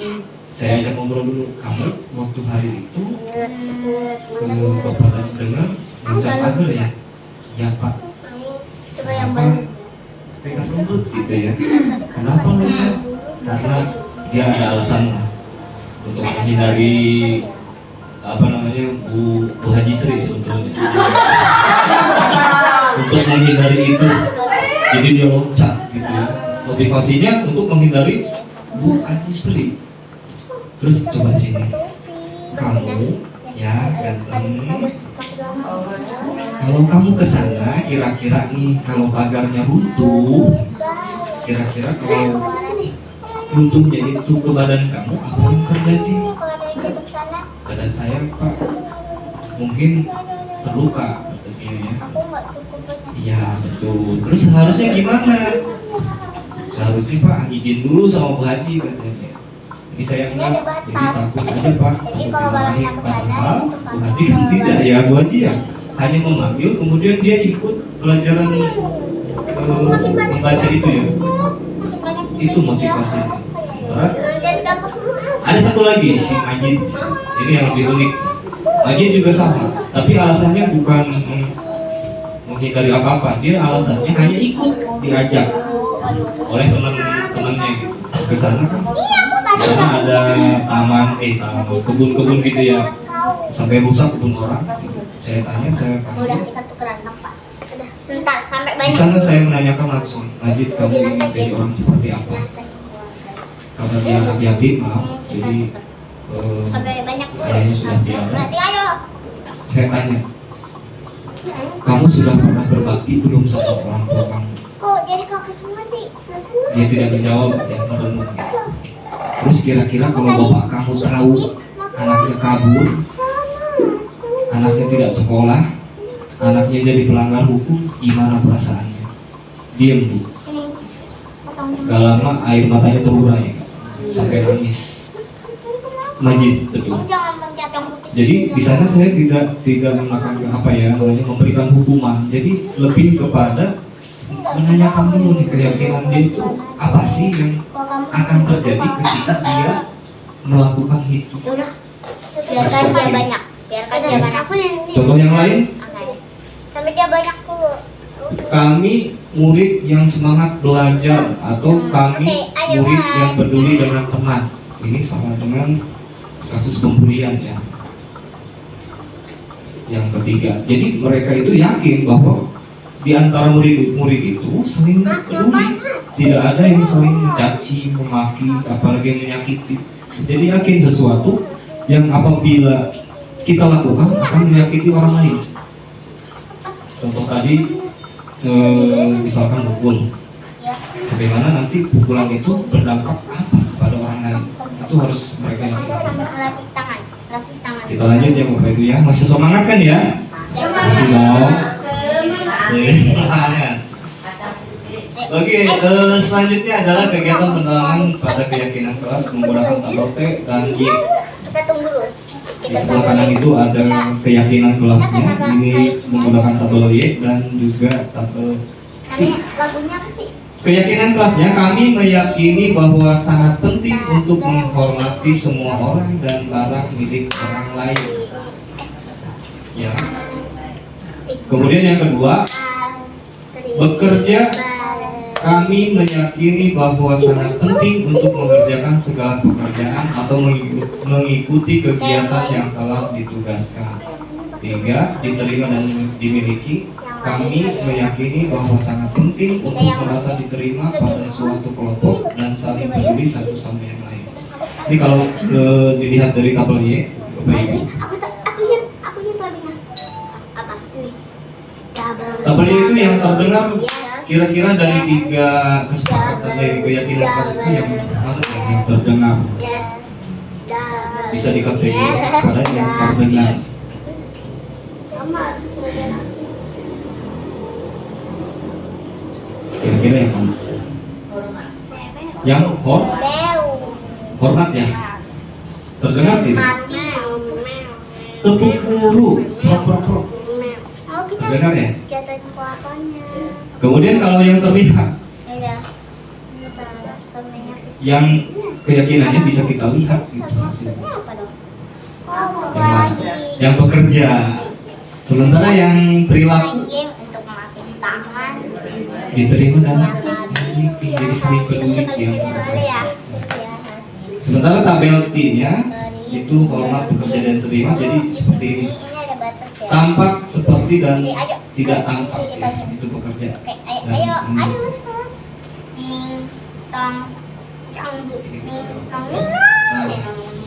Saya ajak ngobrol dulu. Kamu waktu hari itu Bapak tadi dengar ngucap agar ya? Ya Pak. Coba yang baru. Pegang rumput gitu ya. Kenapa ngucap? Karena dia ada alasan lah untuk menghindari apa namanya Bu Haji Sri sebetulnya. Untuk menghindari itu, jadi dia loncat gitu ya. Motivasinya untuk menghindari Bu Haji Sri. Terus coba sini, kamu ya ganteng. Kalau kamu kesana, kira-kira nih kalau pagarnya runtuh, kira-kira kalau runtuhnya itu ke badan kamu, apa yang terjadi? Badan saya Pak mungkin terluka katanya ya. Iya betul. Terus seharusnya gimana? Seharusnya Pak izin dulu sama Bu Haji katanya. Ini saya enggak, jadi takut aja Pak. Jadi kalau barangnya ke sana, Padahal Bu Haji kan tidak ya, Bu Haji ya hanya memanggil, kemudian dia ikut pelajaran membaca itu ya. Itu motivasinya. Sementara ada satu lagi si Majid. Ini yang lebih unik. Majid juga sama, tapi alasannya bukan menghindari apa-apa. Dia alasannya hanya ikut diajak oleh teman-temannya gitu. Ke sana kan, di sana ada taman, kebun-kebun gitu ya. Sampai rusak kebun orang. Saya tanya, saya Udah panggil. kita tukeran tempat. Udah sebentar sampai Di banyak. sana saya menanyakan langsung, Majid kamu ingin jadi orang seperti apa? Karena dia anak yatim, maaf, jadi Sampai banyak pun. ayahnya sudah tiada. Berarti ayo. Saya tanya, kamu sudah pernah berbakti belum sama orang tua kamu? Kok jadi kakek semua sih? Dia tidak menjawab, dia merenung. Terus kira-kira kalau bapak kamu tahu anaknya kabur, anaknya tidak sekolah, anaknya jadi pelanggar hukum, gimana perasaannya? Diam Bu. Gak lama air matanya terurai sampai nangis. Majid betul. Jangan melihat yang putih. Jadi di sana saya tidak menekankan apa ya namanya memberikan hukuman. Jadi lebih kepada menanyakan dulu nih keyakinan dia itu apa sih yang akan terjadi ketika dia melakukan itu. Udah. Biarkan dia banyak. Biarkan dia banyak. Contoh yang lain, Sampai dia banyak dulu. kami murid yang semangat belajar atau kami murid yang peduli dengan teman. Ini sama dengan kasus pembulian ya. Yang ketiga, jadi mereka itu yakin bahwa di antara murid-murid itu saling peduli, tidak ada yang saling mencaci, memaki, apalagi yang menyakiti. Jadi yakin sesuatu yang apabila kita lakukan akan menyakiti orang lain. Contoh tadi, misalkan pukul, bagaimana nanti pukulan itu berdampak apa pada orang lain? Itu harus mereka Ada yakin. sampai latih tangan. Latih tangan. Kita lanjut ya Bapak Ibu ya, masih semangat kan ya? Masih dong. Semangat. Oke, selanjutnya adalah kegiatan penerangan pada keyakinan kelas menggunakan tabel T dan Y. Kita tunggu dulu. Di sebelah kanan itu ada keyakinan kelasnya, ini menggunakan tabel Y dan juga tabel T. Lagunya apa sih? Keyakinan kelasnya, kami meyakini bahwa sangat penting untuk menghormati semua orang dan barang milik orang lain. Ya. Kemudian yang kedua, bekerja. Kami meyakini bahwa sangat penting untuk mengerjakan segala pekerjaan atau mengikuti kegiatan yang telah ditugaskan. 3. Diterima dan dimiliki. Kami meyakini bahwa sangat penting untuk merasa diterima pada suatu kelompok dan saling peduli satu sama yang lain. Ini kalau dilihat dari tabel Y, Bapak Ibu. Aku lihat lagunya. Apa sih? Tabel Y itu yang terdengar kira-kira dari 3 kesepakatan dari keyakinan kelas itu yang mana yang terdengar bisa dikategorikan pada yang terdengar. Kira-kira yang mana? Yang Hormat ya. Terdengar tidak? Mati. Tepuk guru. Prok prok prok. Mau kita Terdengar ya? jatuhin kelapanya. Kemudian kalau yang terlihat, Ya. yang keyakinannya bisa kita lihat itu hasilnya. Apa dong? Oh, lagi. Yang bekerja. Sementara yang perilaku Game untuk melatih tangan. diterima dalam peneliti jadi seni peneliti yang Ya. sementara tabel T-nya itu hormat, bekerja dan terima, jadi seperti ini. Ini ada batas ya. Tampak seperti dan Oke, ayo. tidak tampak ya, itu bekerja. Oke, ayo, Dan ayo, seni. ayo, cepat. Ning, tong, cang, ning, tong, ning, Nah,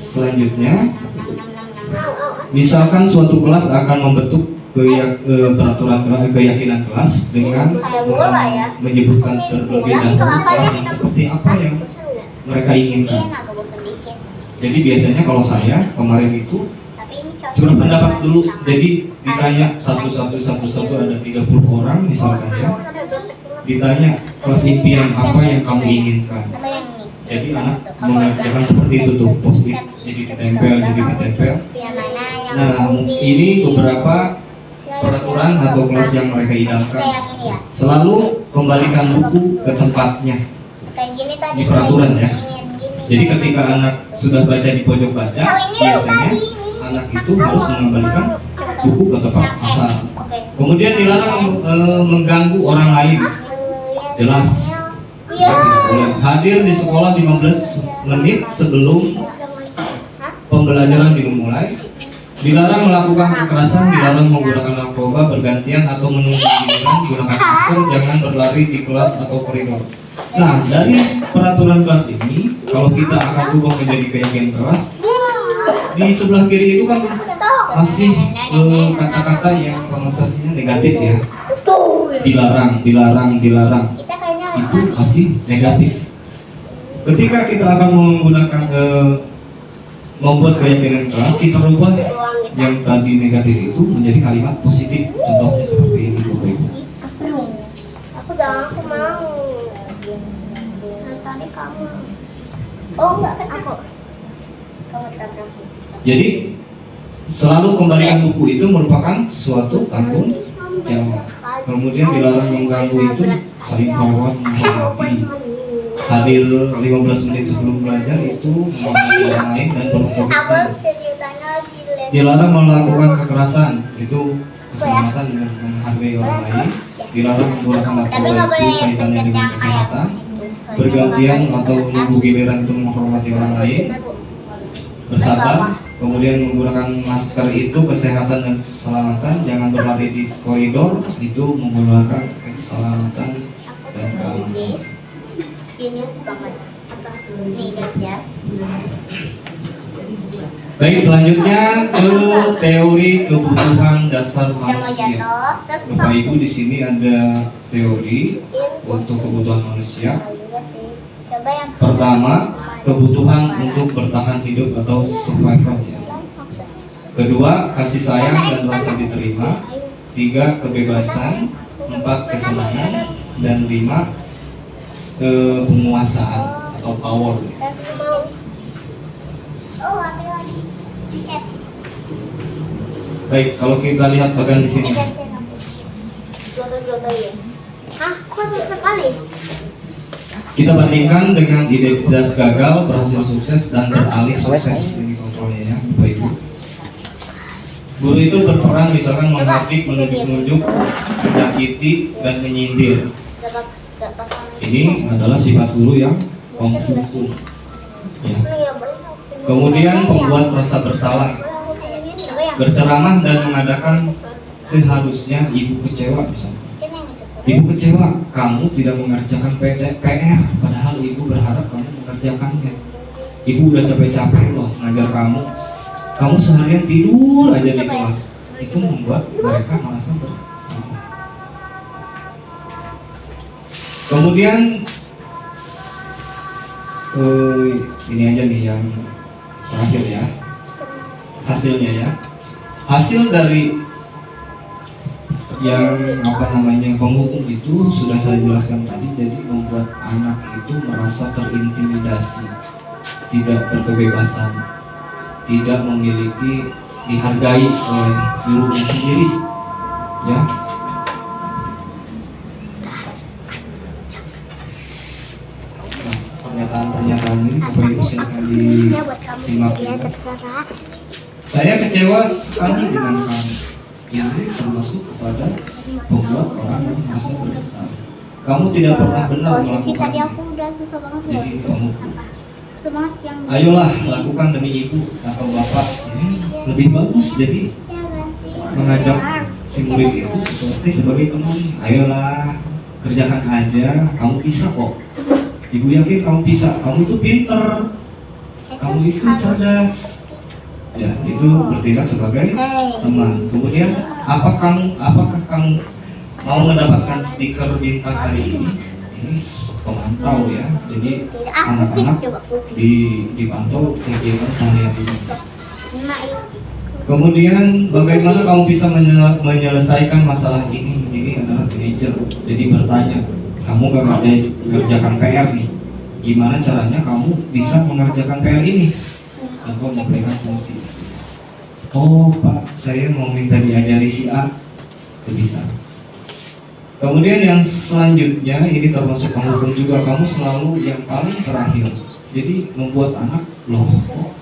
selanjutnya nong. misalkan suatu kelas akan membentuk peraturan keyakinan kelas dengan Kayak bola ya. menyebutkan terlebih dahulu kelas yang seperti apa yang mereka inginkan. Mungkin agak bosan dikit. Jadi biasanya kalau saya kemarin itu Tapi ini cocok. curah pendapat dulu, jadi ditanya satu-satu ada 30 orang misalkan ya, ditanya kelas impian apa yang kamu inginkan. Atau yang ini. Jadi anak mengerjakan seperti itu tuh, post-it, jadi ditempel. Yang mana yang Nah, putih? ini beberapa peraturan atau kelas yang mereka Kayak idamkan. yang ini ya. Selalu kembalikan buku ke tempatnya. Kayak gini tadi. Di peraturan ya. Ingin gini. Jadi ketika anak sudah baca di pojok baca, biasanya anak itu harus mengembalikan buku ke tempat asal. Oke. Kemudian dilarang mengganggu orang lain. Jelas. Iya. Kita tidak boleh hadir di sekolah 15 menit sebelum pembelajaran dimulai. Dilarang melakukan kekerasan, dilarang menggunakan narkoba bergantian atau menunggu giliran, gunakan masker, jangan berlari di kelas atau koridor. Nah, dari peraturan kelas ini, kalau kita akan ubah menjadi keyakinan kelas, di sebelah kiri itu kan masih kata-kata yang konotasinya negatif ya. Dilarang. Kita kayaknya Itu pasti negatif. Ketika kita akan menggunakan membuat keyakinan keras, kita rubah yang tadi negatif itu menjadi kalimat positif. Contohnya seperti ini, Bapak Ibu. aku mau. Tadi kamu. Oh enggak kan aku. Kamu tabrak. Jadi selalu kembalikan buku itu merupakan suatu tanggung jawab. Kemudian dilarang mengganggu itu saling hormat, menghormati. Hadir 15 menit sebelum belajar itu menghormati orang lain dan Aku berkomitmen. ceritanya lagi lihat. Dilarang melakukan kekerasan, itu keselamatan dengan menghargai orang lain. Dilarang menggunakan Tapi narkoba nggak boleh itu kaitannya pencet dengan yang kayak kesehatan. Bergantian atau menunggu giliran itu menghormati orang lain. Bersabar, kemudian menggunakan masker itu kesehatan dan keselamatan. Jangan berlari di koridor, itu menggunakan keselamatan dan keamanan. Ini banget. Apa? Nih lihat ya. Baik, selanjutnya ke teori kebutuhan dasar Udah mau manusia. jatuh, terus Bapak Ibu di sini ada teori untuk kebutuhan manusia. Coba yang Pertama, kebutuhan untuk bertahan hidup atau survival ya. Kedua, kasih sayang dan rasa diterima. Tiga, kebebasan. Empat, kesenangan. Dan lima, penguasaan atau power. mau. Oh, ambil lagi. Tiket. Baik, kalau kita lihat bagian di sini. Dua ya. Hah? Kok sekali? Kita bandingkan dengan identitas gagal, berhasil sukses, dan beralih sukses. Ini kontrolnya ya, Bapak Ibu. Guru itu berperan misalkan menghardik, menunjuk-nunjuk, menyakiti, dan menyindir. Gak bakal. Ini adalah sifat guru yang menghukum. Ya. Iya, Kemudian pembuat merasa bersalah, berceramah dan mengadakan seharusnya ibu kecewa misalnya. Ibu kecewa, kamu tidak mengerjakan PR, padahal ibu berharap kamu mengerjakannya. Ibu udah capek-capek loh ngajar kamu seharian tidur aja di kelas. Itu membuat mereka merasa bersalah. Kemudian ini aja nih yang terakhir ya, hasilnya ya. Hasil dari yang penghukum itu sudah saya jelaskan tadi, jadi membuat anak itu merasa terintimidasi. tidak berkebebasan, tidak memiliki dihargai oleh gurunya sendiri, ya. Nah, pernyataan-pernyataan ini Bapak Ibu silakan disimak. Saya kecewa sekali dengan kamu. Ini termasuk kepada membuat orang yang merasa berdosa. Kamu tidak pernah benar melakukan. Tadi aku udah susah banget. Jadi kamu, Semangat yang ayolah lakukan demi ibu atau bapak. Ini lebih bagus. Jadi mengajak si murid itu seperti sebagai teman. Ayolah kerjakan aja. Kamu bisa kok. Ibu yakin kamu bisa. Kamu itu pinter. Kamu itu cerdas. Ya, itu bertindak sebagai teman. Kemudian apakah kamu mau mendapatkan stiker bintang hari ini? Ini pemantau ya. Jadi anak-anak dipantau kegiatan sehari-hari. Kemudian bagaimana kamu bisa menyelesaikan masalah ini? Ini adalah teenager. Jadi bertanya, kamu gak mengerjakan PR nih. Gimana caranya kamu bisa mengerjakan PR ini? Tanpa memberikan solusi. Oh Pak, saya mau minta diajari si A. Itu bisa. Kemudian yang selanjutnya, ini termasuk penghukum juga. Kamu selalu yang paling terakhir. Jadi membuat anak, loh kok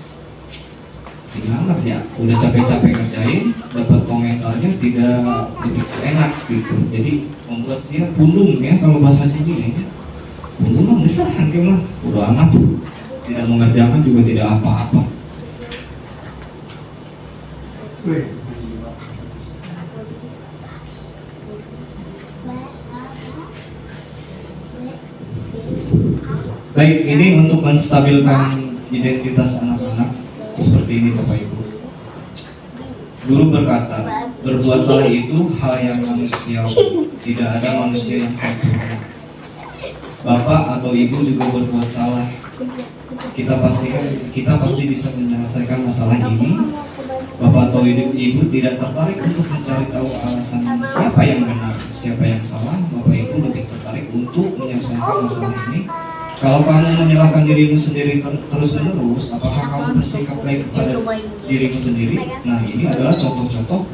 gimana ya, udah capek-capek ngerjain, dapat komentarnya tidak enak gitu. Jadi membuat dia pundung ya, kalau bahasa sini pundung mah besar nanti mah udah amat, tidak mengerjakan juga tidak apa-apa. Baik, ini untuk menstabilkan identitas anak-anak seperti ini Bapak Ibu. Guru berkata, berbuat salah itu hal yang manusiawi, tidak ada manusia yang sempurna. Bapak atau ibu juga berbuat salah. Kita pasti bisa menyelesaikan masalah ini. Bapak atau ibu tidak tertarik untuk mencari tahu alasan siapa yang benar, siapa yang salah. Bapak ibu lebih tertarik untuk menyelesaikan masalah ini. Kalau kamu menyalahkan dirimu sendiri terus-menerus, apakah kamu bersikap baik kepada dirimu sendiri? Nah, ini adalah contoh-contoh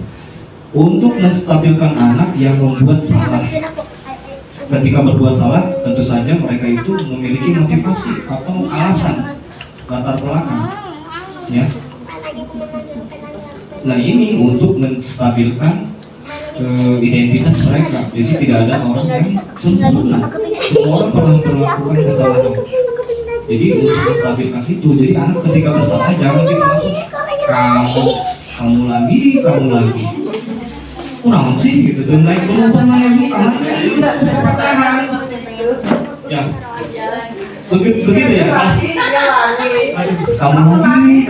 untuk menstabilkan anak yang membuat salah. Ketika berbuat salah, tentu saja mereka itu memiliki motivasi atau alasan latar belakang, ya. Nah, ini untuk menstabilkan identitas mereka. Jadi tidak ada orang yang sempurna. Semua orang pernah melakukan kesalahan. Jadi untuk menstabilkan itu, jadi anak ketika bersalah jangan kita langsung kamu lagi. Kurang sih gitu. Dan naik gelombang lagi tahan. Ya. Begitu ya. Kamu lagi.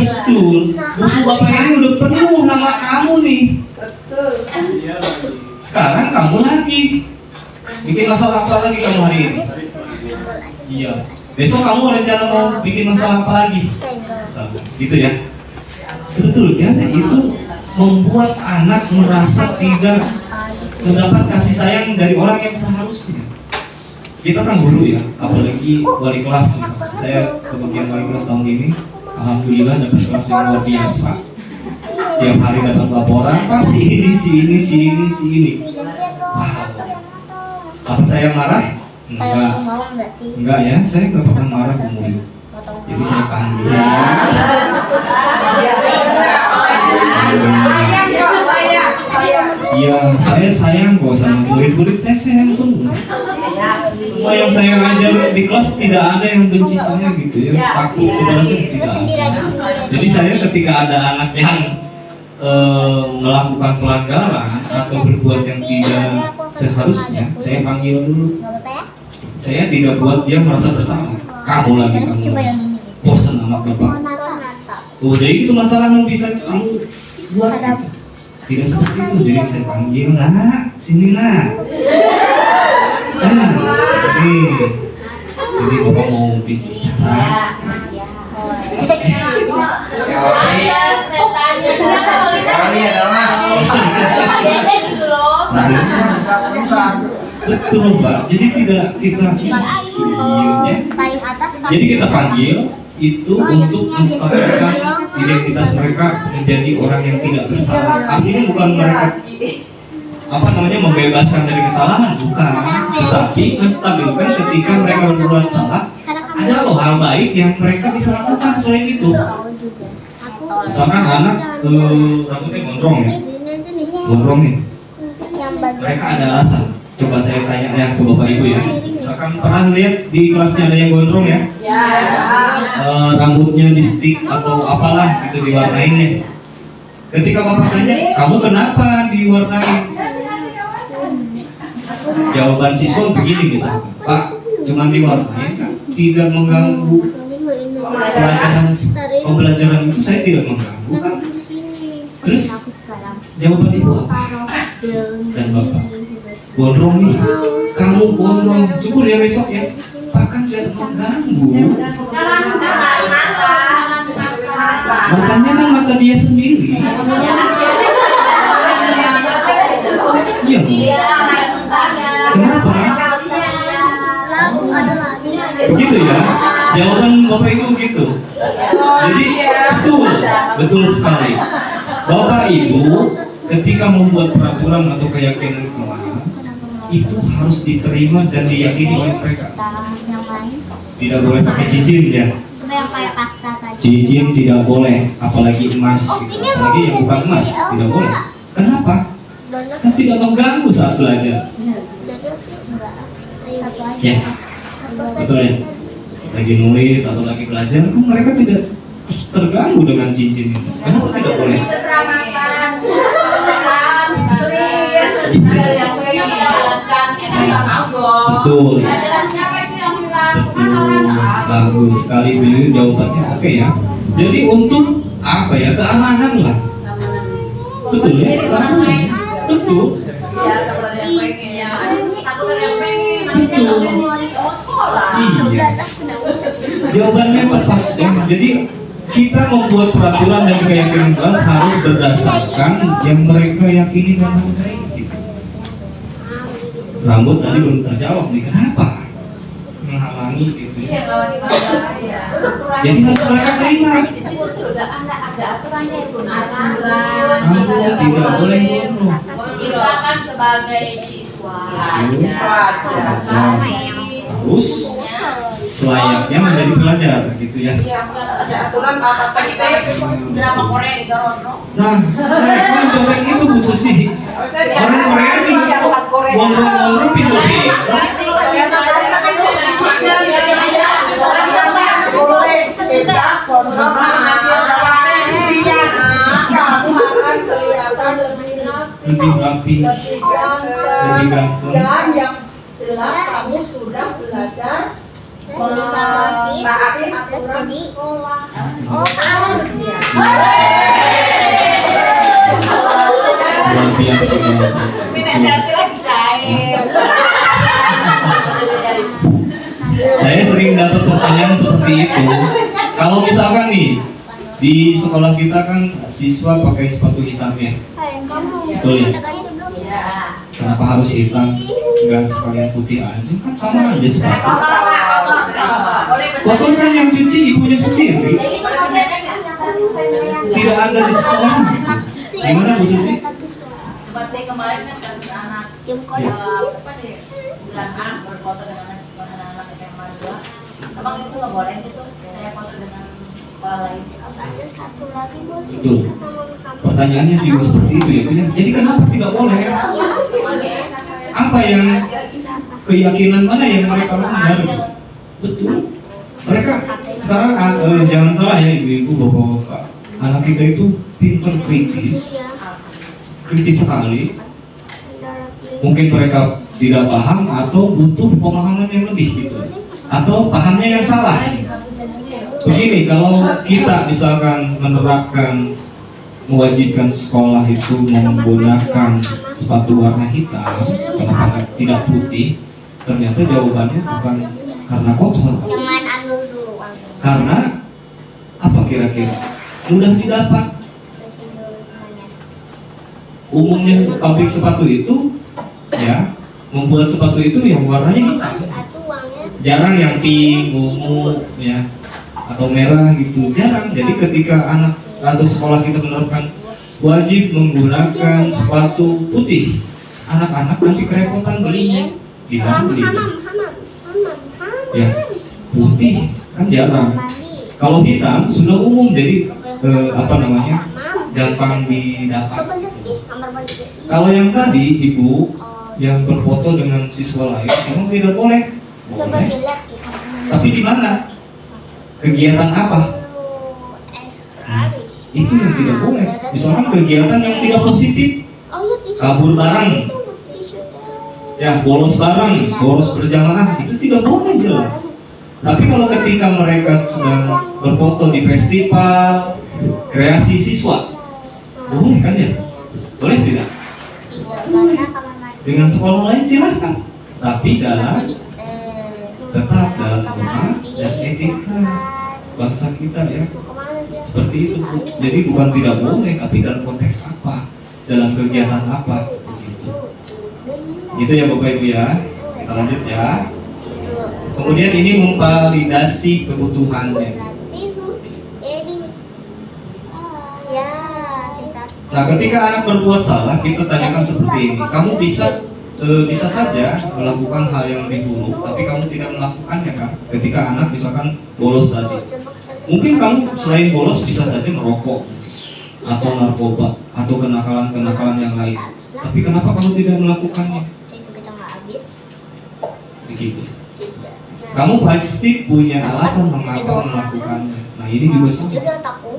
Betul. Buku bapak ini udah penuh nama kamu nih. Sekarang kamu lagi bikin masalah apa lagi kamu hari ini? Iya. Besok kamu rencana mau bikin masalah apa lagi? Gitu ya. Sebetulnya itu membuat anak merasa tidak mendapat kasih sayang dari orang yang seharusnya. Kita kan guru ya, apalagi wali kelas. Saya kebagian wali kelas tahun ini. Alhamdulillah dapat kelas yang luar biasa. Tiap hari dapat laporan, si ini. Wow. Apa saya marah? Enggak ya, saya nggak pernah marah ke murid. Jadi saya panggil. Iya, saya sayang kok sama murid-murid saya sayang semua. Semua yang saya ajar di kelas tidak ada yang benci saya gitu ya, takut kepada saya tidak ada. Jadi saya ketika ada anak yang melakukan pelanggaran atau berbuat yang tidak seharusnya, saya panggil dulu. Saya tidak buat dia merasa bersalah. Kamu lagi, bosan anak bapak. Udah itu masalah yang bisa kamu buat. Tidak seperti itu, jadi saya panggil, nak, sini nak. Sini bapak mau bicara. Betul Pak, jadi tidak kita paling atas Jadi kita panggil itu untuk menstabilkan identitas mereka menjadi orang yang tidak bersalah. Artinya bukan mereka membebaskan dari kesalahan, bukan, tetapi menstabilkan ketika mereka berbuat salah. Ada loh hal baik yang mereka bisa lakukan selain itu. Misalkan anak rambutnya gondrong ya, gondrong nih. Mereka ada alasan. Coba saya tanya ya ke bapak ibu ya. Misalkan pernah lihat di kelasnya ada yang gondrong ya? Rambutnya di stick atau apalah gitu diwarnain ya. Ketika bapak tanya, kamu kenapa diwarnain? Jawaban siswa begini misalkan, Pak, cuma diwarnain kan, tidak mengganggu pembelajaran itu, saya tidak mengganggu kan. Terus jawaban ibu apa? Dan bapak, gondrong nih, kamu gondrong, cukur ya besok ya. Pak kan tidak mengganggu. Makanya kan mata dia sendiri. Iya. Kenapa? Begitu ya. Jawaban bapak ibu gitu. Jadi betul sekali. Bapak ibu ketika membuat peraturan atau keyakinan kelas itu harus diterima dan diyakini oleh mereka. Tidak boleh pakai cincin ya. Cincin tidak boleh, apalagi emas, gitu. Apalagi yang bukan emas tidak boleh. Kenapa? Kan tidak mengganggu saat belajar. Ya, betul ya. Lagi nulis atau lagi belajar, kan mereka tidak terganggu dengan cincin itu. Kenapa tidak boleh? Betul. Bagus sekali Bu, jawabannya oke ya. Jadi untuk apa ya, keamanan lah. Betul ya, keamanan. Betul. Iya. Jawabannya tepat ya. Jadi kita membuat peraturan dan keyakinan kelas harus berdasarkan yang mereka yakini dan menghargai. Rambut tadi belum terjawab nih, kenapa? Menghalangi gitu ya. Jadi harus mereka terima. Ada aturannya itu. Tidak boleh gondrong. Kita kan sebagai siswa Harus selayaknya menjadi pelajar gitu ya. Ada aturan apa kita drama Korea di Garono. Nah, kan coba itu Bu Susi. Orang Korea juga gondrong-gondrong pintu-pintu. Lebih rapi, lebih ganteng. Dan yang jelas kamu sudah belajar menaati aturan sekolah. Oh, tahu. Luar biasa banget. Saya sering dapat pertanyaan seperti itu. Kalau misalkan nih di sekolah kita kan siswa pakai sepatu hitam ya. Betul ya? Kenapa harus hitam? Enggak sekalian putih aja, kan sama aja sepatu. Kotor kan yang cuci ibunya sendiri. Tidak ada di sekolah gitu. Gimana Bu Susi? Seperti kemarin kan kasus anak apa di bulan A berfoto dengan anak-anak SMA 2. Abang itu nggak boleh gitu, saya foto dengan sekolah lain. Betul. Pertanyaannya juga seperti itu ya Bu ya. Jadi kenapa tidak boleh? Apa yang keyakinan mana yang mereka langgar? Betul. Mereka sekarang jangan salah ya ibu-ibu, bapak-bapak. Anak kita itu pintar kritis sekali. Mungkin mereka tidak paham atau butuh pemahaman yang lebih gitu, atau pahamnya yang salah. Begini, kalau kita misalkan menerapkan mewajibkan sekolah itu menggunakan sepatu warna hitam, kenapa tidak putih? Ternyata jawabannya bukan karena kotor. Karena apa kira-kira? Mudah didapat. Umumnya pabrik sepatu itu ya membuat sepatu itu yang warnanya hitam. jarang yang pink, ungu, ya, atau merah gitu, jarang. Jadi ketika anak atau sekolah kita menerapkan wajib menggunakan sepatu putih, anak-anak nanti kerepotan belinya, tidak beli. Ya, putih kan jarang. Kalau hitam sudah umum, jadi gampang didapat. Kalau yang tadi ibu yang berfoto dengan siswa lain, memang tidak boleh. Boleh. Tapi di mana? Kegiatan apa? Itu yang tidak boleh. Misalkan kegiatan yang tidak positif, kabur bareng, ya bolos bareng, bolos berjamaah, itu tidak boleh jelas. Tapi kalau ketika mereka sedang berfoto di festival kreasi siswa, boleh kan ya? Boleh tidak? Dengan sekolah lain silahkan, tapi tetap dalam norma dan etika bangsa kita ya. Seperti itu Bu. Jadi bukan tidak boleh, tapi dalam konteks apa, dalam kegiatan apa, begitu. Gitu ya Bapak Ibu ya. Kita lanjut ya. Kemudian ini memvalidasi kebutuhannya. Nah, ketika anak berbuat salah, kita tanyakan seperti ini. Kamu bisa saja melakukan hal yang buruk, tapi kamu tidak melakukannya kan? Ketika anak misalkan bolos tadi, mungkin kamu selain bolos bisa saja merokok atau narkoba atau kenakalan yang lain. Tapi kenapa kamu tidak melakukannya? Begitu. Kamu pasti punya alasan mengapa melakukannya. Nah, ini juga sama.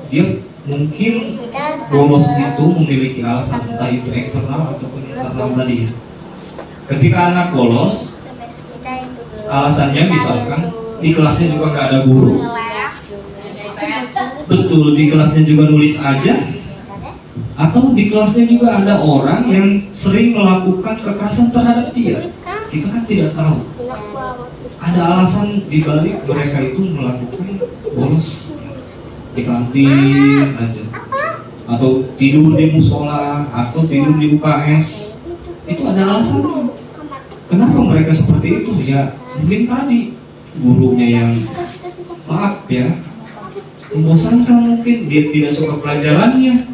Dia mungkin bolos itu memiliki alasan, entah itu eksternal ataupun internal tadi ya. Ketika anak bolos, alasannya misalkan di kelasnya juga nggak ada guru, betul, di kelasnya juga nulis aja, atau di kelasnya juga ada orang yang sering melakukan kekerasan terhadap dia. Kita kan tidak tahu. Ada alasan dibalik mereka itu melakukan bolos di kantin aja, atau tidur di musola, atau tidur di UKS. Itu ada alasannya. Kenapa mereka seperti itu? Ya mungkin tadi gurunya yang maaf ya membosankan, mungkin dia tidak suka pelajarannya,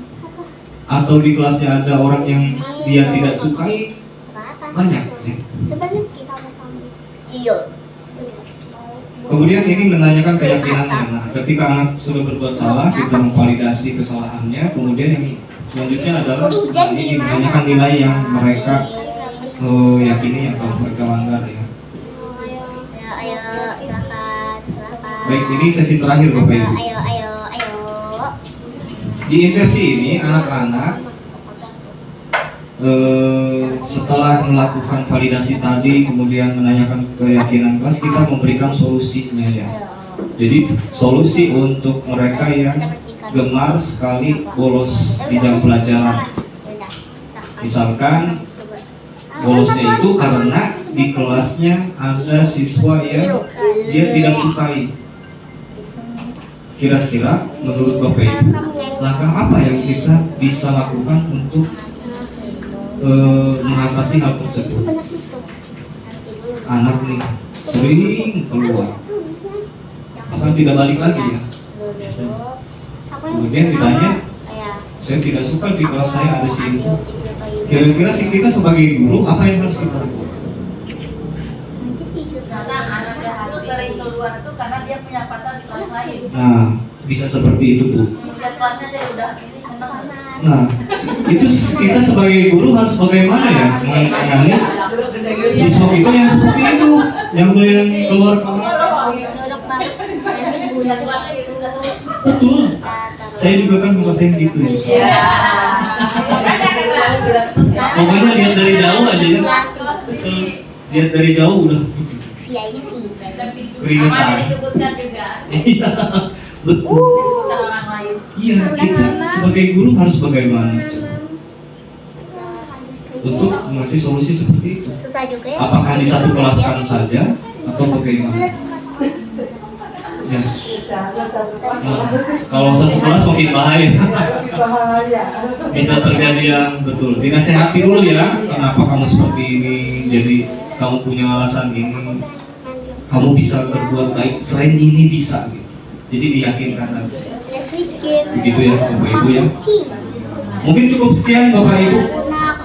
atau di kelasnya ada orang yang dia tidak sukai, banyak ya. Kemudian ini menanyakan keyakinannya. Nah, ketika anak sudah berbuat salah, kita memvalidasi kesalahannya. Kemudian yang selanjutnya adalah ini menanyakan nilai yang mereka yakini atau mereka langgar ya. Baik, ini sesi terakhir Bapak Ibu. Di inversi ini anak-anak setelah melakukan validasi tadi, kemudian menanyakan keyakinan kelas, kita memberikan solusinya ya. Jadi solusi untuk mereka yang gemar sekali bolos di jam pelajaran. Misalkan bolosnya itu karena di kelasnya ada siswa yang dia tidak sukai. Kira-kira menurut Bapak Ibu, langkah apa yang kita bisa lakukan untuk mengatasi hal tersebut? Anak nih sering keluar, bahkan tidak balik lagi ya. Kemudian ditanya, saya tidak suka di kelas saya ada si itu. Kira-kira sih kita sebagai guru apa yang harus kita lakukan? Karena anak yang sering keluar itu karena dia punya pacar di kelas lain. Nah, bisa seperti itu Bu. Lihat kelasnya dia udah ini senang. Nah, itu kita sebagai guru harus bagaimana ya menangani siswa kita yang seperti itu, yang keluar kelas. Betul. Saya juga kan ngerasain gitu ya. Pokoknya lihat dari jauh aja ya. Betul. Lihat dari jauh udah keringetan. Disebutkan juga. Iya. Betul. Disebutkan orang lain. Iya, kita sebagai guru harus bagaimana untuk mengasih solusi seperti itu? Apakah di satu kelas kan saja atau bagaimana? Ya. Nah, kalau satu kelas makin bahaya. Bisa terjadi yang betul. Dinasehati dulu ya, kenapa kamu seperti ini, jadi kamu punya alasan ini. kamu bisa berbuat baik, selain ini bisa gitu. Jadi diyakinkan lagi. Begitu ya Bapak Ibu ya. Mungkin cukup sekian Bapak Ibu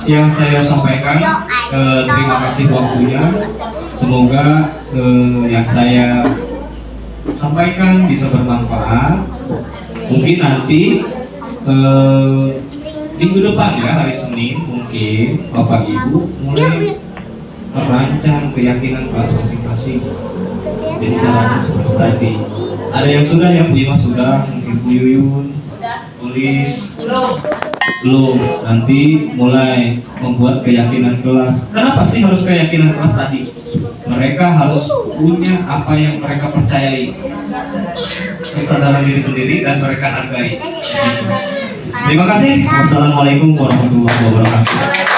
yang saya sampaikan. Terima kasih waktunya. Semoga yang saya sampaikan bisa bermanfaat. Mungkin nanti minggu depan ya, hari Senin mungkin Bapak Ibu mulai merancang keyakinan kelas masing-masing. Jadi caranya seperti tadi. Ada yang sudah ya, Bu Ima sudah, mungkin Bu Yuyun tulis belum. Nanti mulai membuat keyakinan kelas. Kenapa sih harus keyakinan kelas tadi? Mereka harus punya apa yang mereka percayai, kesadaran diri sendiri dan mereka hargai. Terima kasih. Wassalamualaikum warahmatullahi wabarakatuh.